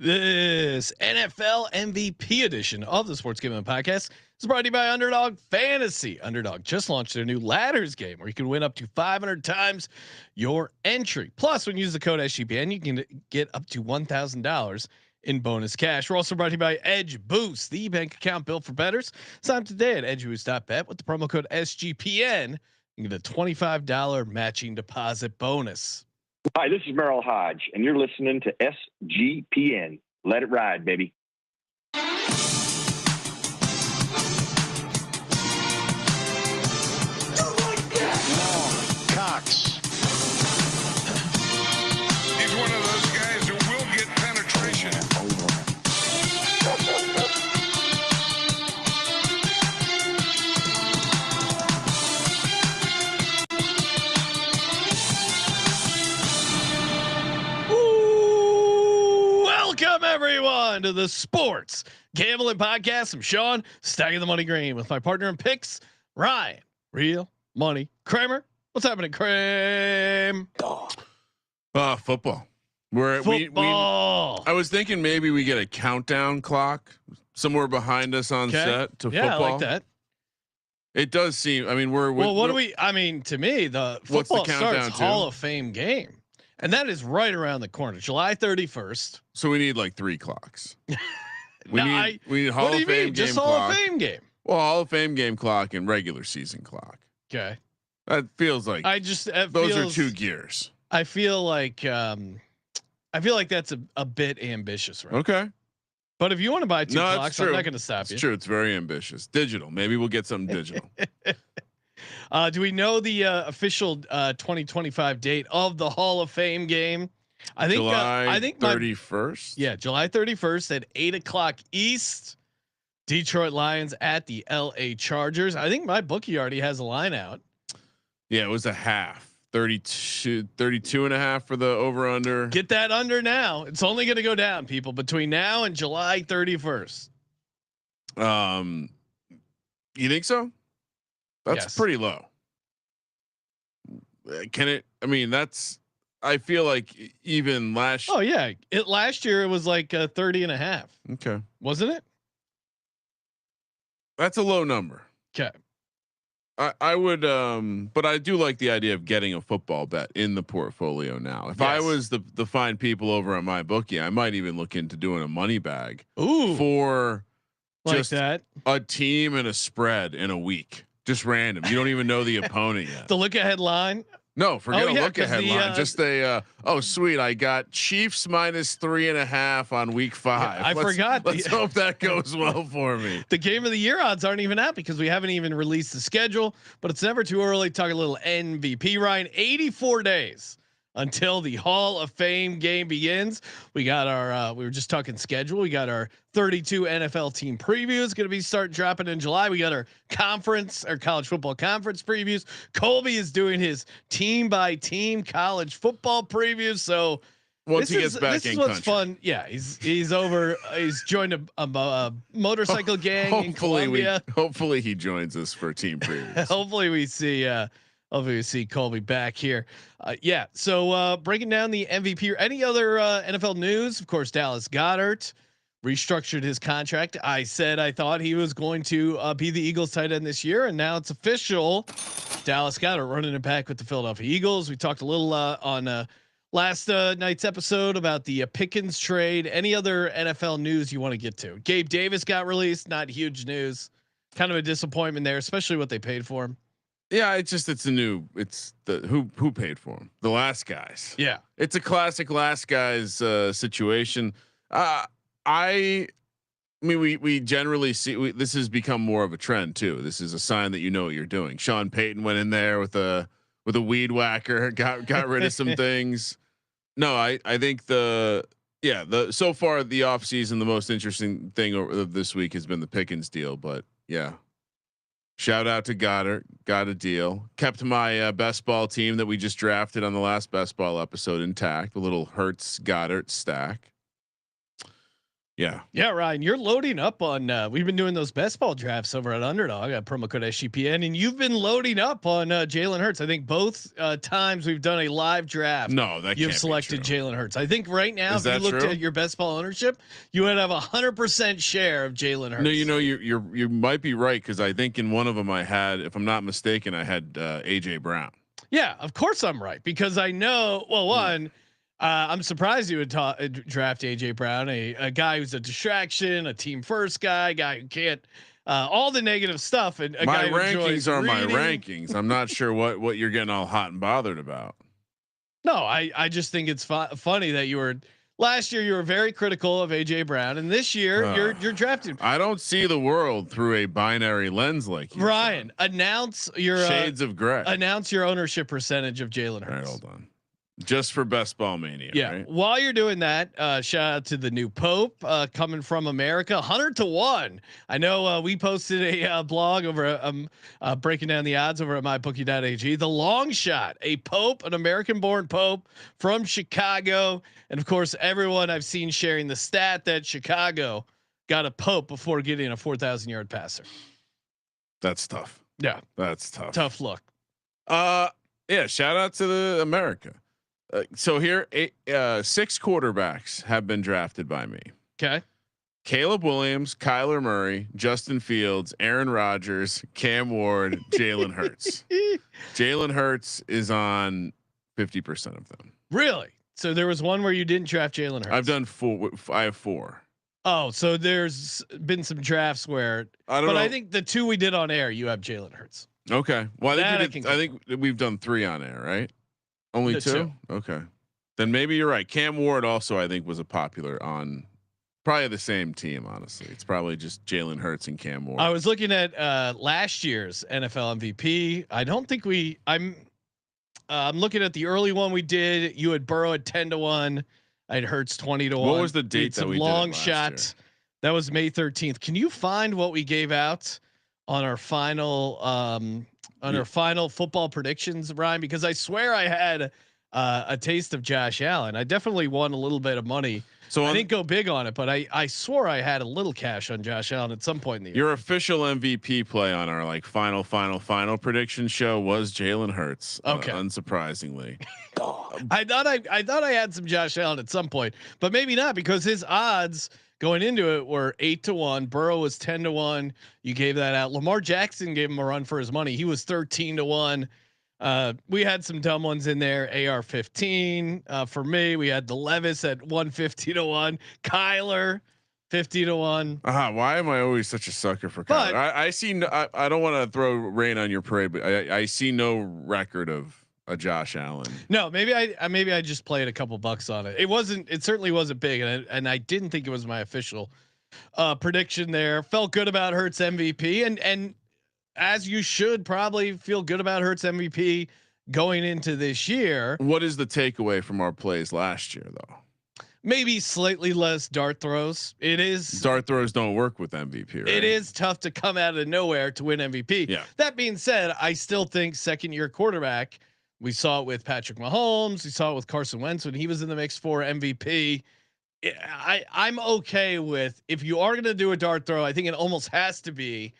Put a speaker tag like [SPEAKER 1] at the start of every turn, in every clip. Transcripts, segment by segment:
[SPEAKER 1] This NFL MVP edition of the Sports Gambling Podcast is brought to you by Underdog Fantasy. Underdog just launched their new ladders game where you can win up to 500 times your entry. Plus, when you use the code SGPN, you can get up to $1,000 in bonus cash. We're also brought to you by Edge Boost, the bank account built for bettors. Sign up today at edgeboost.bet with the promo code SGPN. You get a $25 matching deposit bonus.
[SPEAKER 2] Hi, this is Merrill Hodge, and you're listening to SGPN. Let it ride, baby.
[SPEAKER 3] Cox.
[SPEAKER 4] He's one of those guys who will get penetration.
[SPEAKER 1] Welcome everyone to the Sports Gambling Podcast. I'm Sean, stacking the money green with my partner in picks, Ryan. Real money Kramer. What's happening, Kramer?
[SPEAKER 3] Football.
[SPEAKER 1] Football.
[SPEAKER 3] I was thinking maybe we get a countdown clock somewhere behind us on set to football.
[SPEAKER 1] I like that.
[SPEAKER 3] It does seem. I mean,
[SPEAKER 1] what do we? I mean, to me, the football starts Hall of Fame game. And that is right around the corner, July 31st.
[SPEAKER 3] So we need like 3 clocks. We need
[SPEAKER 1] Hall of Fame game. Just Hall of Fame game.
[SPEAKER 3] Well, Hall of Fame game clock and regular season clock.
[SPEAKER 1] Okay.
[SPEAKER 3] That feels like those are 2 gears.
[SPEAKER 1] I feel like that's a bit ambitious, right?
[SPEAKER 3] Okay.
[SPEAKER 1] But if you want to buy 2 clocks, I'm not going to stop you.
[SPEAKER 3] It's true. It's very ambitious. Digital. Maybe we'll get something digital.
[SPEAKER 1] Do we know the official 2025 date of the Hall of Fame game? I think
[SPEAKER 3] July 31st.
[SPEAKER 1] Yeah, July 31st at 8:00 East. Detroit Lions at the LA Chargers. I think my bookie already has a line out.
[SPEAKER 3] Yeah, it was a half. 32 and a half for the over under.
[SPEAKER 1] Get that under now. It's only going to go down, people, between now and July 31st.
[SPEAKER 3] You think so? That's pretty low. Can it? I mean, I feel like even last.
[SPEAKER 1] Oh yeah, last year it was like 30 and a half.
[SPEAKER 3] Okay,
[SPEAKER 1] wasn't it?
[SPEAKER 3] That's a low number.
[SPEAKER 1] Okay.
[SPEAKER 3] I would, but I do like the idea of getting a football bet in the portfolio now. If I was the fine people over at my bookie, I might even look into doing a money bag.
[SPEAKER 1] Ooh,
[SPEAKER 3] for
[SPEAKER 1] like
[SPEAKER 3] just
[SPEAKER 1] that,
[SPEAKER 3] a team and a spread in a week. Just random. You don't even know the opponent yet.
[SPEAKER 1] The look ahead line.
[SPEAKER 3] No, forget a look ahead line. Just sweet. I got Chiefs minus 3.5 on week 5.
[SPEAKER 1] I forgot.
[SPEAKER 3] Let's hope that goes well for me.
[SPEAKER 1] The game of the year odds aren't even out because we haven't even released the schedule, but it's never too early to talk a little MVP. Ryan, 84 days until the Hall of Fame game begins. We got our, we were just talking schedule. We got our 32 NFL team previews going to be start dropping in July. We got our college football conference previews. Colby is doing his team by team college football previews. So
[SPEAKER 3] once he gets back
[SPEAKER 1] this
[SPEAKER 3] in
[SPEAKER 1] is what's
[SPEAKER 3] country.
[SPEAKER 1] fun. Yeah. He's over. He's joined a motorcycle gang in Colombia.
[SPEAKER 3] Hopefully he joins us for team previews.
[SPEAKER 1] Hopefully we see Colby back here. So breaking down the MVP or any other NFL news, of course, Dallas Goedert restructured his contract. I said I thought he was going to be the Eagles tight end this year, and now it's official. Dallas Goedert running it back with the Philadelphia Eagles. We talked a little on last night's episode about the Pickens trade. Any other NFL news you want to get to? Gabe Davis got released. Not huge news. Kind of a disappointment there, especially what they paid for him.
[SPEAKER 3] Yeah, it's the who paid for him? The last guys.
[SPEAKER 1] Yeah,
[SPEAKER 3] it's a classic last guys situation. I mean, we generally see this has become more of a trend too. This is a sign that you know what you're doing. Sean Payton went in there with a weed whacker, got rid of some things. No, I think so far the offseason, the most interesting thing of this week has been the Pickens deal. But yeah, shout out to Goddard, got a deal. Kept my best ball team that we just drafted on the last best ball episode intact. A little Hurts Goddard stack.
[SPEAKER 1] Yeah, Ryan, you're loading up on. We've been doing those best ball drafts over at Underdog at promo code SGPN, and you've been loading up on Jalen Hurts. I think both times we've done a live draft.
[SPEAKER 3] No, that
[SPEAKER 1] you've
[SPEAKER 3] can't
[SPEAKER 1] selected
[SPEAKER 3] be true.
[SPEAKER 1] Jalen Hurts. I think right now,
[SPEAKER 3] Is
[SPEAKER 1] if you
[SPEAKER 3] that
[SPEAKER 1] looked
[SPEAKER 3] true?
[SPEAKER 1] at your best ball ownership, you would have 100% share of Jalen Hurts.
[SPEAKER 3] No, you might be right because I think in one of them I had, if I'm not mistaken, I had AJ Brown.
[SPEAKER 1] Yeah, of course I'm right because I know. Well, one. I'm surprised you would draft AJ Brown, a guy who's a distraction, a team first guy who can't, all the negative stuff. And a
[SPEAKER 3] My
[SPEAKER 1] guy who
[SPEAKER 3] rankings are
[SPEAKER 1] reading.
[SPEAKER 3] my rankings. I'm not sure what you're getting all hot and bothered about.
[SPEAKER 1] No, I just think it's funny that last year you were very critical of AJ Brown, and this year you're drafting.
[SPEAKER 3] I don't see the world through a binary lens like you.
[SPEAKER 1] Ryan, announce your
[SPEAKER 3] shades of gray.
[SPEAKER 1] Announce your ownership percentage of Jalen Hurts.
[SPEAKER 3] All right, hold on. Just for best ball mania.
[SPEAKER 1] Yeah.
[SPEAKER 3] Right?
[SPEAKER 1] While you're doing that, shout out to the new Pope coming from America, 100-1. I know we posted a blog over breaking down the odds over at mybookie.ag. The long shot, a Pope, an American-born Pope from Chicago, and of course, everyone I've seen sharing the stat that Chicago got a Pope before getting a 4,000-yard passer.
[SPEAKER 3] That's tough.
[SPEAKER 1] Yeah,
[SPEAKER 3] that's tough.
[SPEAKER 1] Tough look.
[SPEAKER 3] Yeah. Shout out to the America. So here, 6 quarterbacks have been drafted by me.
[SPEAKER 1] Okay.
[SPEAKER 3] Caleb Williams, Kyler Murray, Justin Fields, Aaron Rodgers, Cam Ward, Jalen Hurts. Jalen Hurts is on 50% of them.
[SPEAKER 1] Really? So there was one where you didn't draft Jalen Hurts.
[SPEAKER 3] I've done 4. I have 4.
[SPEAKER 1] Oh, so there's been some drafts where
[SPEAKER 3] I don't know.
[SPEAKER 1] I think the 2 we did on air, you have Jalen Hurts.
[SPEAKER 3] Okay. Well, I think we've done 3 on air, right? Only 2? Okay. Then maybe you're right. Cam Ward also, I think, was a popular on probably the same team. Honestly, it's probably just Jalen Hurts and Cam Ward.
[SPEAKER 1] I was looking at last year's NFL MVP. I don't think I'm looking at the early one we did. You had Burrow at 10-1. I had Hurts 20-1.
[SPEAKER 3] What was the date that we did
[SPEAKER 1] long
[SPEAKER 3] last
[SPEAKER 1] shot?
[SPEAKER 3] Year?
[SPEAKER 1] That was May 13th. Can you find what we gave out on our final our final football predictions, Ryan? Because I swear I had a taste of Josh Allen. I definitely won a little bit of money. So I didn't go big on it, but I swore I had a little cash on Josh Allen at some point in the year.
[SPEAKER 3] Your official MVP play on our like final prediction show was Jalen Hurts.
[SPEAKER 1] Okay,
[SPEAKER 3] unsurprisingly.
[SPEAKER 1] I thought I had some Josh Allen at some point, but maybe not because his odds going into it were 8-1. Burrow was 10-1. You gave that out. Lamar Jackson gave him a run for his money. He was 13-1. We had some dumb ones in there. AR-15 for me. We had the Levis at 150-1. Kyler 50-1.
[SPEAKER 3] Why am I always such a sucker for Kyler? I see. I don't want to throw rain on your parade, but I see no record of a Josh Allen.
[SPEAKER 1] No, maybe I just played a couple bucks on it. It certainly wasn't big, and I didn't think it was my official prediction there. Felt good about Hurts MVP, and as you should probably feel good about Hurts MVP going into this year.
[SPEAKER 3] What is the takeaway from our plays last year, though?
[SPEAKER 1] Maybe slightly less dart throws.
[SPEAKER 3] Dart throws don't work with MVP. Right?
[SPEAKER 1] It is tough to come out of nowhere to win MVP.
[SPEAKER 3] Yeah.
[SPEAKER 1] That being said, I still think second-year quarterback. We saw it with Patrick Mahomes. We saw it with Carson Wentz when he was in the mix for MVP. I'm okay with, if you are going to do a dart throw, I think it almost has to be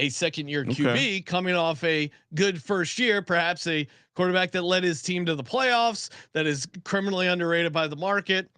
[SPEAKER 1] a second-year QB coming off a good first year, perhaps a quarterback that led his team to the playoffs, that is criminally underrated by the market.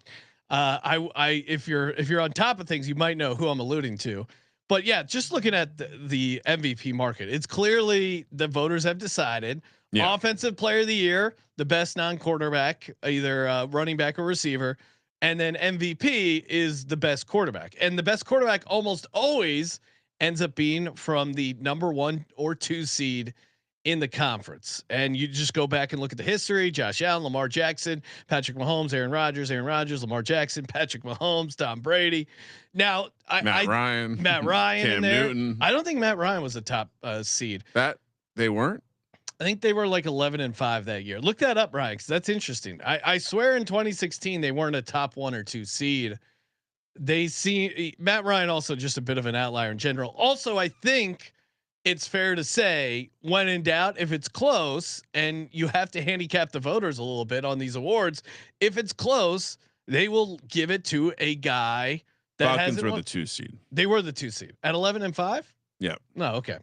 [SPEAKER 1] If you're on top of things, you might know who I'm alluding to. But yeah, just looking at the MVP market, it's clearly the voters have decided. Yeah. Offensive player of the year, the best non-quarterback, either running back or receiver, and then MVP is the best quarterback. And the best quarterback almost always ends up being from the number 1 or 2 seed in the conference. And you just go back and look at the history: Josh Allen, Lamar Jackson, Patrick Mahomes, Aaron Rodgers, Lamar Jackson, Patrick Mahomes, Tom Brady. Now
[SPEAKER 3] Matt Ryan
[SPEAKER 1] Cam
[SPEAKER 3] in there. Newton.
[SPEAKER 1] I don't think Matt Ryan was a top seed.
[SPEAKER 3] That they weren't.
[SPEAKER 1] I think they were like 11-5 that year. Look that up, Ryan, because that's interesting. I swear in 2016 they weren't a top 1 or 2 seed. They see Matt Ryan also just a bit of an outlier in general. Also, I think it's fair to say, when in doubt, if it's close, and you have to handicap the voters a little bit on these awards, if it's close, they will give it to a guy that
[SPEAKER 3] Falcons
[SPEAKER 1] hasn't
[SPEAKER 3] were
[SPEAKER 1] won?
[SPEAKER 3] the 2 seed.
[SPEAKER 1] They were the 2 seed at 11-5.
[SPEAKER 3] Yeah.
[SPEAKER 1] No, okay.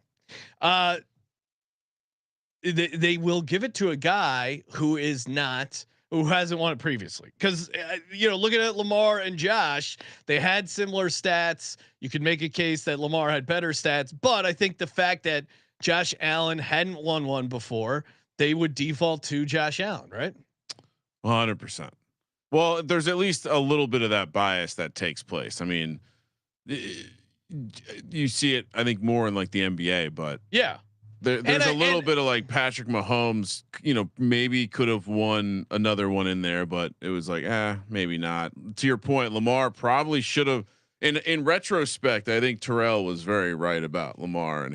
[SPEAKER 1] They will give it to a guy who hasn't won it previously. Because looking at Lamar and Josh, they had similar stats. You could make a case that Lamar had better stats, but I think the fact that Josh Allen hadn't won one before, they would default to Josh Allen, right?
[SPEAKER 3] 100%. Well, there's at least a little bit of that bias that takes place. I mean, you see it, I think, more in like the NBA, but
[SPEAKER 1] yeah.
[SPEAKER 3] There's a little bit of like Patrick Mahomes, maybe could have won another one in there, but it was like, maybe not. To your point, Lamar probably should have. In retrospect, I think Terrell was very right about Lamar and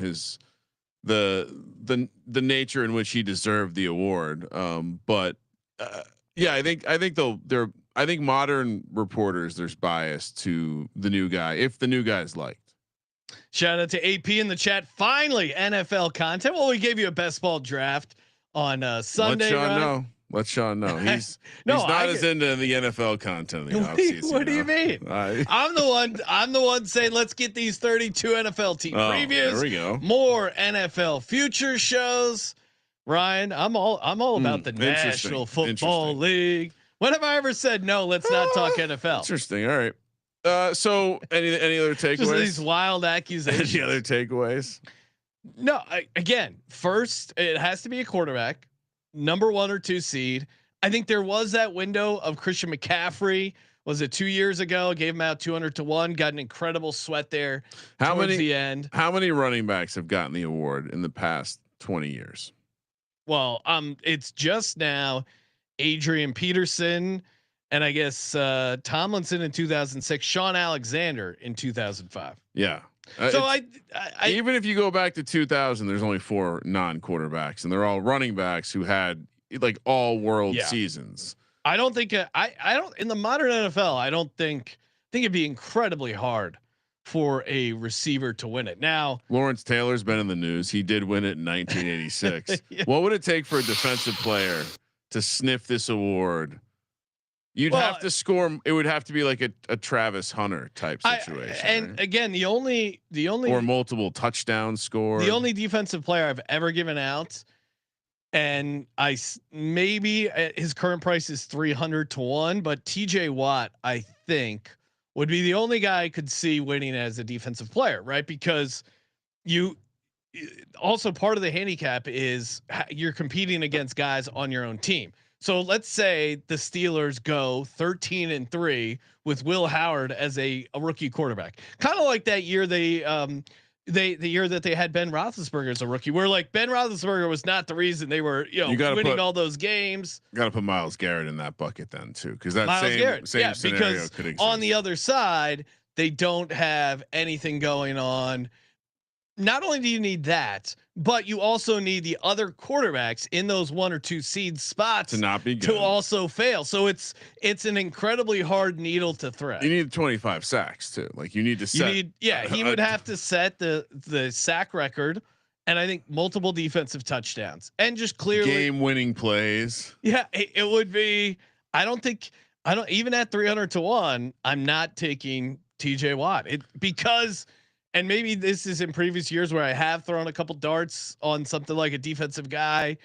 [SPEAKER 3] the nature in which he deserved the award. Yeah, I think modern reporters, there's bias to the new guy if the new guy is liked.
[SPEAKER 1] Shout out to AP in the chat. Finally, NFL content. Well, we gave you a best ball draft on Sunday.
[SPEAKER 3] Let Sean know. He's not as into the NFL content.
[SPEAKER 1] What do you mean? I'm the one saying let's get these 32 NFL team previews.
[SPEAKER 3] There we go.
[SPEAKER 1] More NFL future shows. Ryan, I'm all about the National Football League. When have I ever said no? Let's not talk NFL.
[SPEAKER 3] Interesting. All right. So any other takeaways?
[SPEAKER 1] Just these wild accusations.
[SPEAKER 3] Any other takeaways?
[SPEAKER 1] No. Again, first it has to be a quarterback, number 1 or 2 seed. I think there was that window of Christian McCaffrey. Was it 2 years ago? Gave him out 200-1. Got an incredible sweat there. Towards the end.
[SPEAKER 3] How many running backs have gotten the award in the past 20 years?
[SPEAKER 1] Well, it's just now Adrian Peterson. And I guess Tomlinson in 2006, Sean Alexander in 2005.
[SPEAKER 3] Yeah.
[SPEAKER 1] So I
[SPEAKER 3] even if you go back to 2000, there's only 4 non-quarterbacks, and they're all running backs who had like all world seasons.
[SPEAKER 1] I don't think I don't in the modern NFL. I think it'd be incredibly hard for a receiver to win it. Now,
[SPEAKER 3] Lawrence Taylor's been in the news. He did win it in 1986.
[SPEAKER 1] Yeah.
[SPEAKER 3] What would it take for a defensive player to sniff this award? You'd have to score. It would have to be like a Travis Hunter type situation.
[SPEAKER 1] And again, the only
[SPEAKER 3] or multiple touchdowns scored.
[SPEAKER 1] The only defensive player I've ever given out, and maybe his current price is 300-1, but TJ Watt I think would be the only guy I could see winning as a defensive player, right? Because you also part of the handicap is you're competing against guys on your own team. So let's say the Steelers go 13-3 with Will Howard as a rookie quarterback, kind of like that year the year that they had Ben Roethlisberger as a rookie, where like Ben Roethlisberger was not the reason they were winning all those games.
[SPEAKER 3] Got to put Myles Garrett in that bucket then too, because that same scenario
[SPEAKER 1] because
[SPEAKER 3] could exist.
[SPEAKER 1] On the other side, they don't have anything going on. Not only do you need that, but you also need the other quarterbacks in those 1 or 2 seed spots
[SPEAKER 3] to not be good,
[SPEAKER 1] to also fail. So it's an incredibly hard needle to thread.
[SPEAKER 3] You need 25 sacks too. Like you need to set.
[SPEAKER 1] He would have to set the sack record, and I think multiple defensive touchdowns and just clearly
[SPEAKER 3] game-winning plays.
[SPEAKER 1] Yeah, it would be. I don't even at 300-1. I'm not taking TJ Watt because. And maybe this is in previous years where I have thrown a couple darts on something like a defensive guy.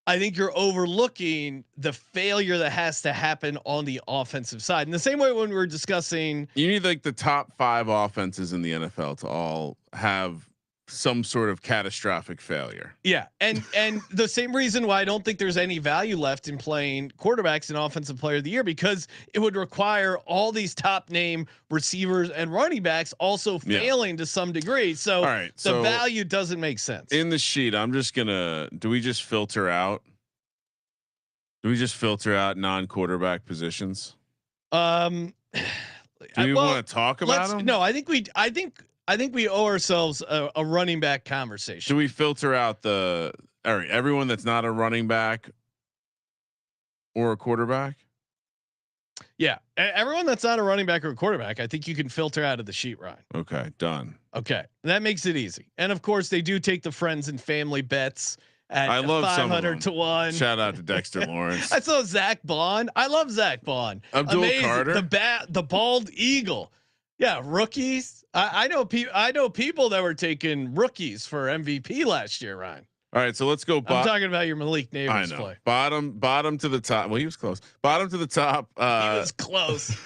[SPEAKER 1] I think you're overlooking the failure that has to happen on the offensive side. In the same way when we were discussing,
[SPEAKER 3] you need like the top 5 offenses in the NFL to all have some sort of catastrophic failure.
[SPEAKER 1] Yeah. And the same reason why I don't think there's any value left in playing quarterbacks in offensive player of the year, because it would require all these top name receivers and running backs also failing to some degree. So the value doesn't make sense.
[SPEAKER 3] In the sheet, I'm just gonna, do we just filter out non-quarterback positions?
[SPEAKER 1] Do
[SPEAKER 3] we want to talk about them?
[SPEAKER 1] No, I think we owe ourselves a running back conversation.
[SPEAKER 3] Do we filter out everyone that's not a running back or a quarterback?
[SPEAKER 1] Yeah, everyone that's not a running back or a quarterback, I think you can filter out of the sheet, Ryan.
[SPEAKER 3] Okay, done.
[SPEAKER 1] Okay, that makes it easy. And of course, they do take the friends and family bets at 500-1.
[SPEAKER 3] Shout out to Dexter Lawrence.
[SPEAKER 1] I saw Zach Bond. I love Zach Bond.
[SPEAKER 3] Abdul
[SPEAKER 1] Amazing.
[SPEAKER 3] Carter,
[SPEAKER 1] the bald eagle. Yeah, rookies. I know I know people that were taking rookies for MVP last year, Ryan.
[SPEAKER 3] All right, so let's go.
[SPEAKER 1] I'm talking about your Malik
[SPEAKER 3] I
[SPEAKER 1] Neighbors
[SPEAKER 3] know.
[SPEAKER 1] play.
[SPEAKER 3] Bottom to the top. Well, he was close. Bottom to the top.
[SPEAKER 1] He was close.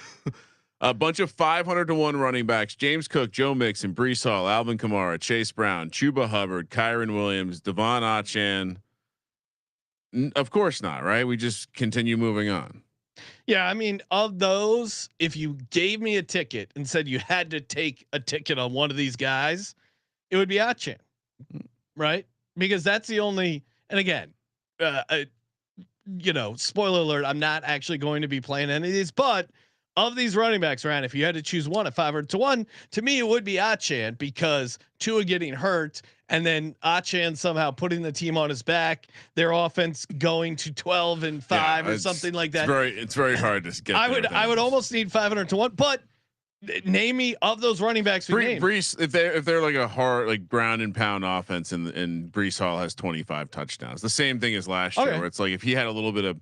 [SPEAKER 3] A bunch of 500 to 1 running backs: James Cook, Joe Mixon, Brees Hall, Alvin Kamara, Chase Brown, Chuba Hubbard, Kyron Williams, Devon Achane. Of course not, right? We just continue moving on.
[SPEAKER 1] Yeah, I mean, of those, if you gave me a ticket and said you had to take a ticket on one of these guys, it would be Achane, right? Because that's the only. And again, spoiler alert: I'm not actually going to be playing any of these, but of these running backs, Ryan, if you had to choose one at 500 to 1, to me it would be Achane because Tua getting hurt and then Achane somehow putting the team on his back, their offense going to 12-5 or something like that.
[SPEAKER 3] It's very hard to get.
[SPEAKER 1] I would almost need 500 to 1, but name me of those running backs.
[SPEAKER 3] Brees, if they're like a hard, like ground and pound offense and Brees Hall has 25 touchdowns, the same thing as last year, where it's like if he had a little bit of.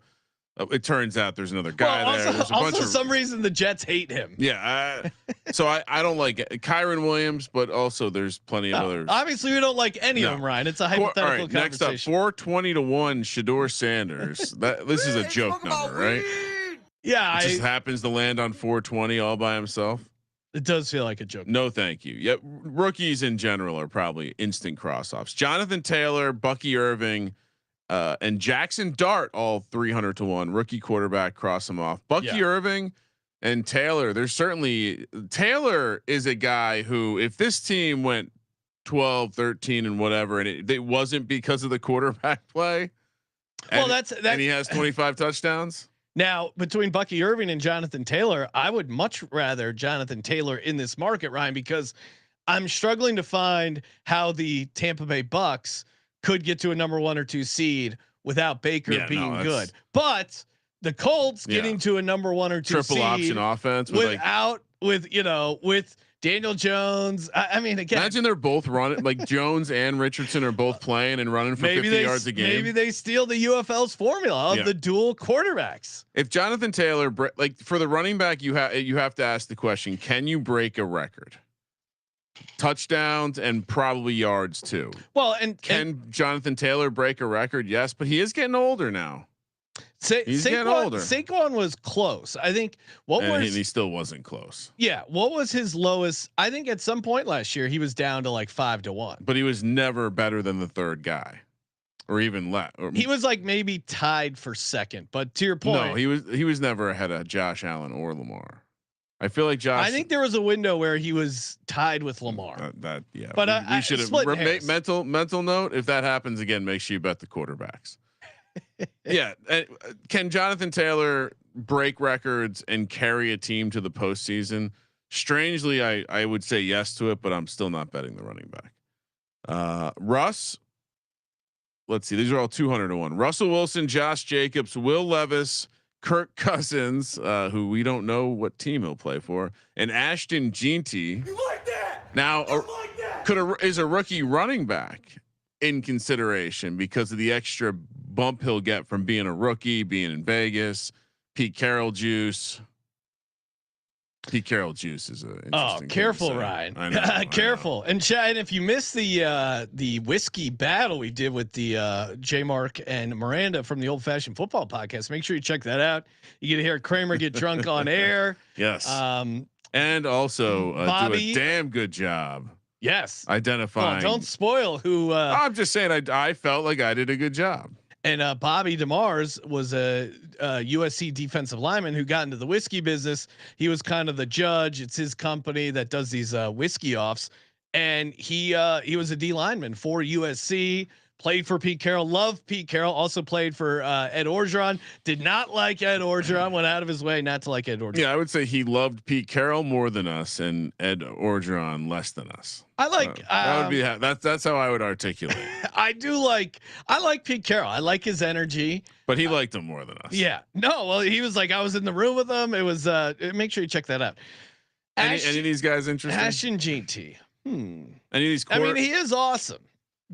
[SPEAKER 3] It turns out there's another guy there. There's a bunch of
[SPEAKER 1] some reason the Jets hate him.
[SPEAKER 3] Yeah, so I don't like Kyron Williams, but also there's plenty of others.
[SPEAKER 1] Obviously, we don't like any of them, Ryan. It's a hypothetical conversation.
[SPEAKER 3] Next up, 420 to 1, Shador Sanders. This is a joke number, right?
[SPEAKER 1] Yeah,
[SPEAKER 3] it just happens to land on 420 all by himself.
[SPEAKER 1] It does feel like a joke.
[SPEAKER 3] No, thank you. Yep, rookies in general are probably instant cross-offs. Jonathan Taylor, Bucky Irving. And Jackson Dart, all 300 to 1 rookie quarterback, cross them off. Bucky Irving and Taylor. Taylor is a guy who, if this team went 12, 13 and whatever, and it wasn't because of the quarterback play. And, and he has 25 touchdowns.
[SPEAKER 1] Now, between Bucky Irving and Jonathan Taylor, I would much rather Jonathan Taylor in this market, Ryan, because I'm struggling to find how the Tampa Bay Bucks could get to a number 1 or 2 seed without Baker being good, but the Colts getting to a number 1 or 2
[SPEAKER 3] triple
[SPEAKER 1] seed
[SPEAKER 3] option offense
[SPEAKER 1] with Daniel Jones. I mean, again,
[SPEAKER 3] imagine they're both running, like Jones and Richardson are both playing and running for 50 yards a game.
[SPEAKER 1] Maybe they steal the UFL's formula of the dual quarterbacks.
[SPEAKER 3] If Jonathan Taylor, like for the running back, you have to ask the question: can you break a record? Touchdowns and probably yards too.
[SPEAKER 1] Well,
[SPEAKER 3] can Jonathan Taylor break a record? Yes, but he is getting older now. He's getting older.
[SPEAKER 1] Saquon was close. I think
[SPEAKER 3] he still wasn't close.
[SPEAKER 1] Yeah. What was his lowest? I think at some point last year he was down to like 5 to 1.
[SPEAKER 3] But he was never better than the third guy, or even less.
[SPEAKER 1] He was like maybe tied for second. But to your point,
[SPEAKER 3] no, he was never ahead of Josh Allen or Lamar. I feel like Josh.
[SPEAKER 1] I think there was a window where he was tied with Lamar.
[SPEAKER 3] But
[SPEAKER 1] we
[SPEAKER 3] should have mental note. If that happens again, make sure you bet the quarterbacks. Yeah, can Jonathan Taylor break records and carry a team to the postseason? Strangely, I would say yes to it, but I'm still not betting the running back. Russ. Let's see. These are all 200 to 1. Russell Wilson, Josh Jacobs, Will Levis, Kirk Cousins, who we don't know what team he'll play for, and Ashton Jeanty.
[SPEAKER 5] You like that?
[SPEAKER 3] Now, is a rookie running back in consideration because of the extra bump he'll get from being a rookie, being in Vegas? Pete Carroll juice. Pete Carroll juice is a
[SPEAKER 1] careful, Ryan. Careful. And Chad, if you missed the whiskey battle we did with the J Mark and Miranda from the Old Fashioned Football Podcast, make sure you check that out. You get to hear Kramer get drunk on air.
[SPEAKER 3] Yes. And also Bobby, do a damn good job.
[SPEAKER 1] Yes.
[SPEAKER 3] Identifying.
[SPEAKER 1] Don't spoil who.
[SPEAKER 3] I'm just saying I felt like I did a good job.
[SPEAKER 1] And Bobby DeMars was a USC defensive lineman who got into the whiskey business. He was kind of the judge. It's his company that does these whiskey offs, and he was a D lineman for USC. Played for Pete Carroll. Loved Pete Carroll. Also played for Ed Orgeron. Did not like Ed Orgeron. Went out of his way not to like Ed Orgeron.
[SPEAKER 3] Yeah, I would say he loved Pete Carroll more than us, and Ed Orgeron less than us.
[SPEAKER 1] I like
[SPEAKER 3] that would be that's how I would articulate.
[SPEAKER 1] I like Pete Carroll. I like his energy,
[SPEAKER 3] but he liked him more than us.
[SPEAKER 1] Yeah. No. Well, he was like I was in the room with him. It was. Make sure you check that out.
[SPEAKER 3] Any of these guys interesting?
[SPEAKER 1] Ashton Jeanty.
[SPEAKER 3] Any of these?
[SPEAKER 1] I mean, he is awesome.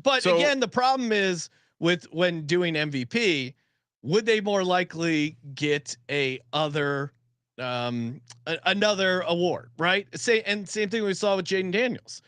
[SPEAKER 1] But again, the problem is with when doing MVP, would they more likely get a other another award, right? Same thing we saw with Jaden Daniels.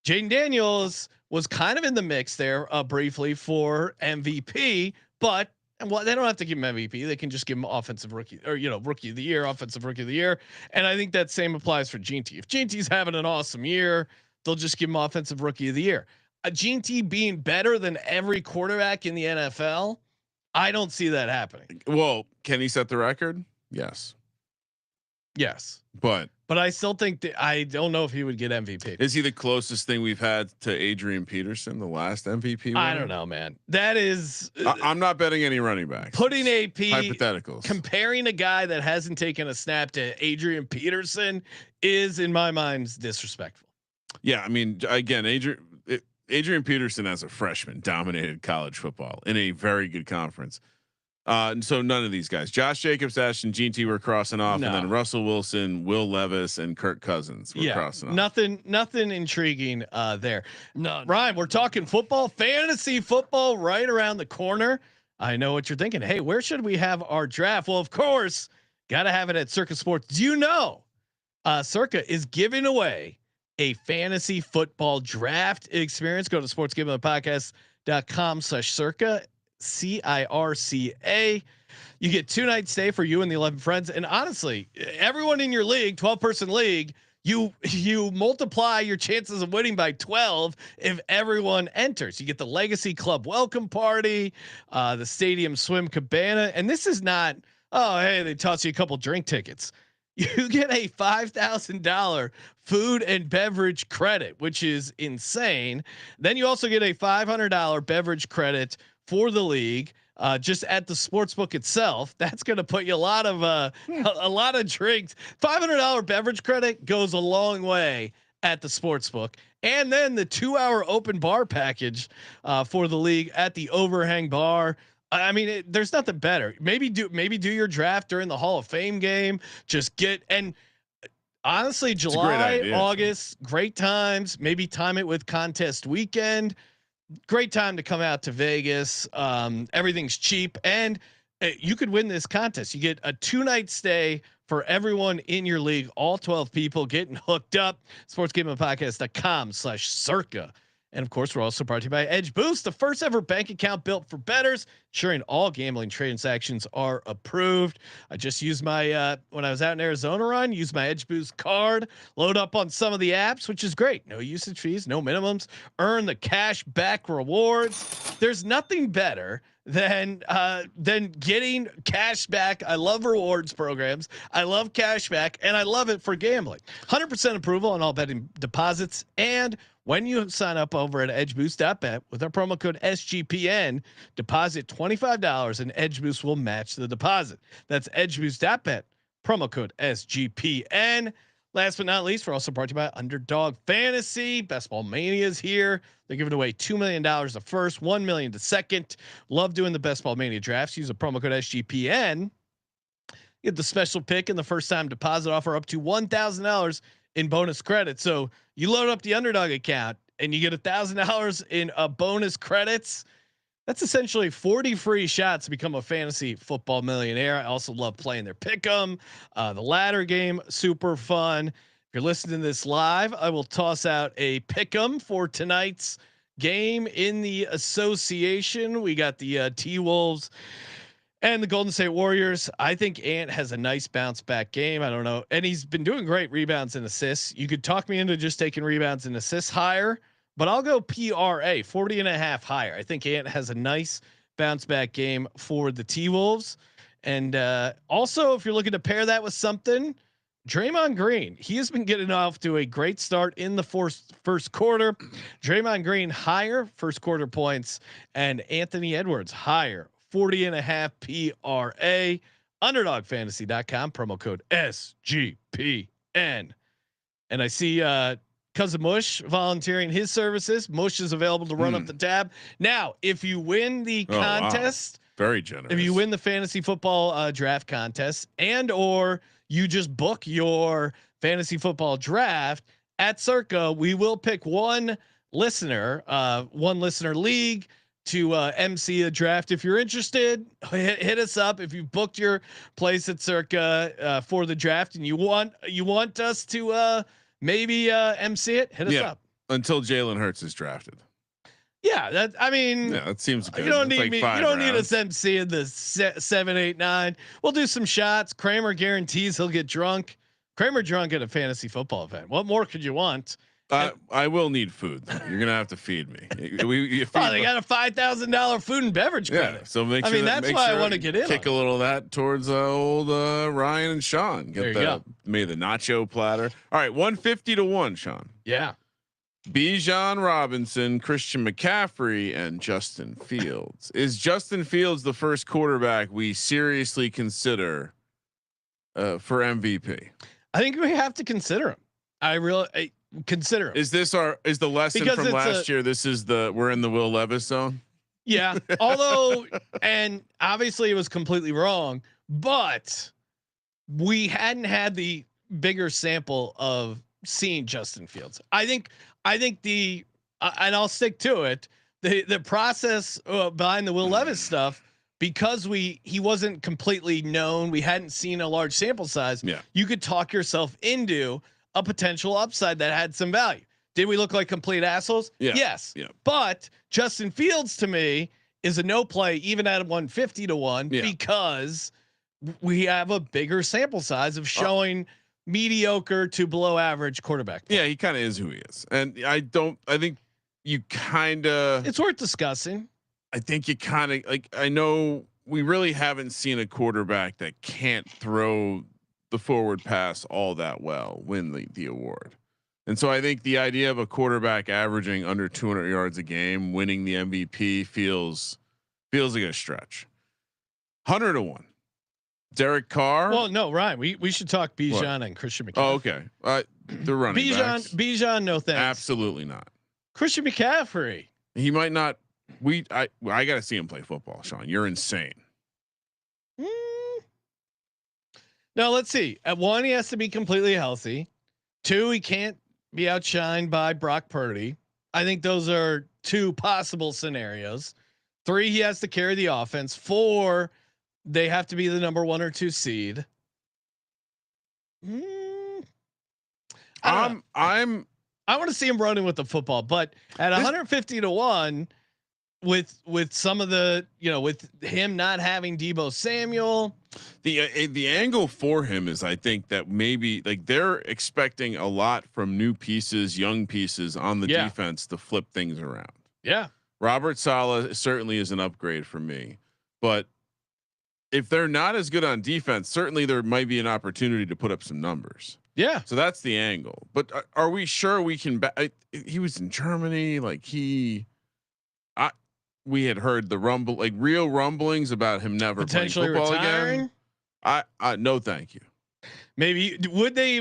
[SPEAKER 1] Jaden Daniels was kind of in the mix there briefly for MVP, but and well, they don't have to give him MVP. They can just give him offensive rookie or rookie of the year, offensive rookie of the year. And I think that same applies for Gene T. If Gene T's having an awesome year, they'll just give him offensive rookie of the year. Gene T being better than every quarterback in the NFL, I don't see that happening.
[SPEAKER 3] Well, can he set the record? Yes.
[SPEAKER 1] Yes,
[SPEAKER 3] but
[SPEAKER 1] I still think that I don't know if he would get MVP.
[SPEAKER 3] Is he the closest thing we've had to Adrian Peterson, the last MVP winner?
[SPEAKER 1] I don't know, man. That is.
[SPEAKER 3] I'm not betting any running backs.
[SPEAKER 1] Putting AP
[SPEAKER 3] hypotheticals. Comparing
[SPEAKER 1] a guy that hasn't taken a snap to Adrian Peterson is, in my mind, disrespectful.
[SPEAKER 3] Yeah, I mean, again, Adrian Peterson as a freshman dominated college football in a very good conference. And so none of these guys, Josh Jacobs, Ashton, Gene T were crossing off, and then Russell Wilson, Will Levis, and Kirk Cousins were crossing off.
[SPEAKER 1] Nothing intriguing there. No, Ryan, we're talking football, fantasy football right around the corner. I know what you're thinking. Hey, where should we have our draft? Well, of course, got to have it at Circa Sports. Do you know Circa is giving away a fantasy football draft experience? Go to sportsgamblingpodcast.com/circa. CIRCA. You get 2 nights stay for you and the 11 friends. And honestly, everyone in your league, 12-person league, you multiply your chances of winning by 12 if everyone enters. You get the Legacy Club welcome party, the Stadium Swim Cabana, and this is not, oh hey, they toss you a couple drink tickets. You get a $5,000 food and beverage credit, which is insane. Then you also get a $500 beverage credit for the league, just at the sportsbook itself. That's going to put you a lot of drinks. $500 beverage credit goes a long way at the sportsbook. And then the 2-hour open bar package for the league at the Overhang Bar. I mean, there's nothing better. Maybe do your draft during the Hall of Fame game. Just honestly, July, August, great times. Maybe time it with contest weekend. Great time to come out to Vegas. Everything's cheap, and you could win this contest. You get a 2-night stay for everyone in your league, all 12 people getting hooked up. sportsgamblingpodcast.com/circa. And of course, we're also brought to you by Edge Boost, the first ever bank account built for bettors, ensuring all gambling transactions are approved. I just used my, when I was out in Arizona, Ryan, used my Edge Boost card, load up on some of the apps, which is great. No usage fees, no minimums, earn the cash back rewards. There's nothing better than getting cash back. I love rewards programs. I love cash back, and I love it for gambling. 100% approval on all betting deposits. And when you sign up over at edgeboost.bet with our promo code SGPN, deposit $25 and Edge Boost will match the deposit. That's edgeboost.bet, promo code SGPN. Last but not least, we're also brought to you by Underdog Fantasy. Best Ball Mania is here. They're giving away $2 million to first, $1 million to second. Love doing the Best Ball Mania drafts. Use a promo code SGPN. Get the special pick and the first time deposit offer up to $1,000 in bonus credit. So you load up the Underdog account and you get $1,000 in bonus credits. That's essentially 40 free shots to become a fantasy football millionaire. I also love playing their pick'em, the ladder game, super fun. If you're listening to this live, I will toss out a pick'em for tonight's game in the association. We got the T-Wolves and the Golden State Warriors. I think Ant has a nice bounce back game. I don't know. And he's been doing great rebounds and assists. You could talk me into just taking rebounds and assists higher, but I'll go PRA 40.5 higher. I think Ant has a nice bounce back game for the T-Wolves. And also, if you're looking to pair that with something, Draymond Green, he has been getting off to a great start in the first quarter. Draymond Green higher first quarter points, and Anthony Edwards higher 40.5 PRA. Underdogfantasy.com, promo code SGPN. And I see Cousin Mush volunteering his services. Mush is available to run up the tab. Now, if you win the contest,
[SPEAKER 3] very generous.
[SPEAKER 1] If you win the fantasy football draft contest, and or you just book your fantasy football draft at Circa, we will pick one listener league to MC a draft. If you're interested, hit us up. If you've booked your place at Circa for the draft and you want us to maybe MC it, hit us up.
[SPEAKER 3] Until Jalen Hurts is drafted.
[SPEAKER 1] Yeah, that I mean,
[SPEAKER 3] yeah, that seems good.
[SPEAKER 1] You don't
[SPEAKER 3] That's
[SPEAKER 1] need
[SPEAKER 3] like
[SPEAKER 1] me.
[SPEAKER 3] 5
[SPEAKER 1] You don't
[SPEAKER 3] rounds.
[SPEAKER 1] need us MC in the 7, 8, 9. We'll do some shots. Kramer guarantees he'll get drunk. Kramer drunk at a fantasy football event. What more could you want?
[SPEAKER 3] I will need food. Though. You're gonna have to feed me. You feed
[SPEAKER 1] Oh, they got a $5,000 food and beverage credit.
[SPEAKER 3] Yeah, so make sure.
[SPEAKER 1] I mean, that's why I want to get in.
[SPEAKER 3] Kick a little of that towards old Ryan and Sean.
[SPEAKER 1] There you go.
[SPEAKER 3] Maybe the nacho platter. All right, 150 to 1, Sean.
[SPEAKER 1] Yeah.
[SPEAKER 3] Bijan Robinson, Christian McCaffrey, and Justin Fields. Is Justin Fields the first quarterback we seriously consider for MVP?
[SPEAKER 1] I think we have to consider him. I really consider him.
[SPEAKER 3] Is the lesson
[SPEAKER 1] Because
[SPEAKER 3] from last year? This is we're in the Will Levis zone.
[SPEAKER 1] Yeah. Although, and obviously it was completely wrong, but we hadn't had the bigger sample of seeing Justin Fields. I think and I'll stick to it. The process behind the Will Levis stuff, because he wasn't completely known. We hadn't seen a large sample size.
[SPEAKER 3] Yeah.
[SPEAKER 1] You could talk yourself into a potential upside that had some value. Did we look like complete assholes?
[SPEAKER 3] Yeah.
[SPEAKER 1] Yes.
[SPEAKER 3] Yeah.
[SPEAKER 1] But Justin Fields to me is a no play even at 150 to 1 because we have a bigger sample size of showing mediocre to below average quarterback play.
[SPEAKER 3] Yeah, he kind of is who he is. And I think you kind of,
[SPEAKER 1] it's worth discussing.
[SPEAKER 3] I think you kind of like, I know we really haven't seen a quarterback that can't throw the forward pass all that well win the award. And so I think the idea of a quarterback averaging under 200 yards a game, winning the MVP feels like a stretch. 100 to 1. Derek Carr.
[SPEAKER 1] Well, no, Ryan, we should talk Bijan and Christian McCaffrey.
[SPEAKER 3] Oh, okay. They're running backs.
[SPEAKER 1] Bijan, no thanks.
[SPEAKER 3] Absolutely not.
[SPEAKER 1] Christian McCaffrey.
[SPEAKER 3] He might not. I got to see him play football, Sean. You're insane.
[SPEAKER 1] No, let's see. At 1, he has to be completely healthy. 2, he can't be outshined by Brock Purdy. I think those are 2 possible scenarios. 3, he has to carry the offense. 4, they have to be the number 1 or 2 seed. I want to see him running with the football, but at 150 to 1 with some of the, with him not having Deebo Samuel,
[SPEAKER 3] the angle for him is, I think that maybe like they're expecting a lot from new pieces, young pieces on the defense to flip things around.
[SPEAKER 1] Yeah.
[SPEAKER 3] Robert Saleh certainly is an upgrade for me, but if they're not as good on defense, certainly there might be an opportunity to put up some numbers.
[SPEAKER 1] Yeah.
[SPEAKER 3] So that's the angle. But are we sure we can? He was in Germany. We had heard the real rumblings about him never
[SPEAKER 1] potentially
[SPEAKER 3] playing football
[SPEAKER 1] retiring.
[SPEAKER 3] Again. No, thank you.
[SPEAKER 1] Maybe would they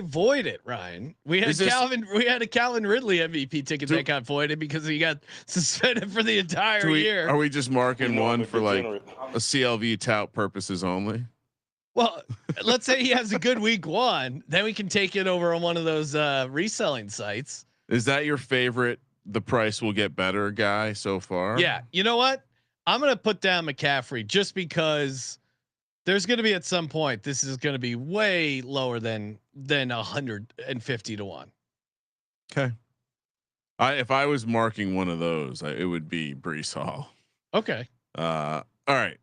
[SPEAKER 1] void it, Ryan? We had a Calvin Ridley MVP ticket that got voided because he got suspended for the entire year.
[SPEAKER 3] Are we just marking one for like a CLV tout purposes only?
[SPEAKER 1] Well, let's say he has a good week 1, then we can take it over on one of those reselling sites.
[SPEAKER 3] Is that your favorite? The price will get better guy so far.
[SPEAKER 1] Yeah. You know what? I'm going to put down McCaffrey just because there's going to be at some point, this is going to be way lower than 150 to 1.
[SPEAKER 3] Okay. If I was marking one of those, it would be Breece Hall.
[SPEAKER 1] Okay.
[SPEAKER 3] All right.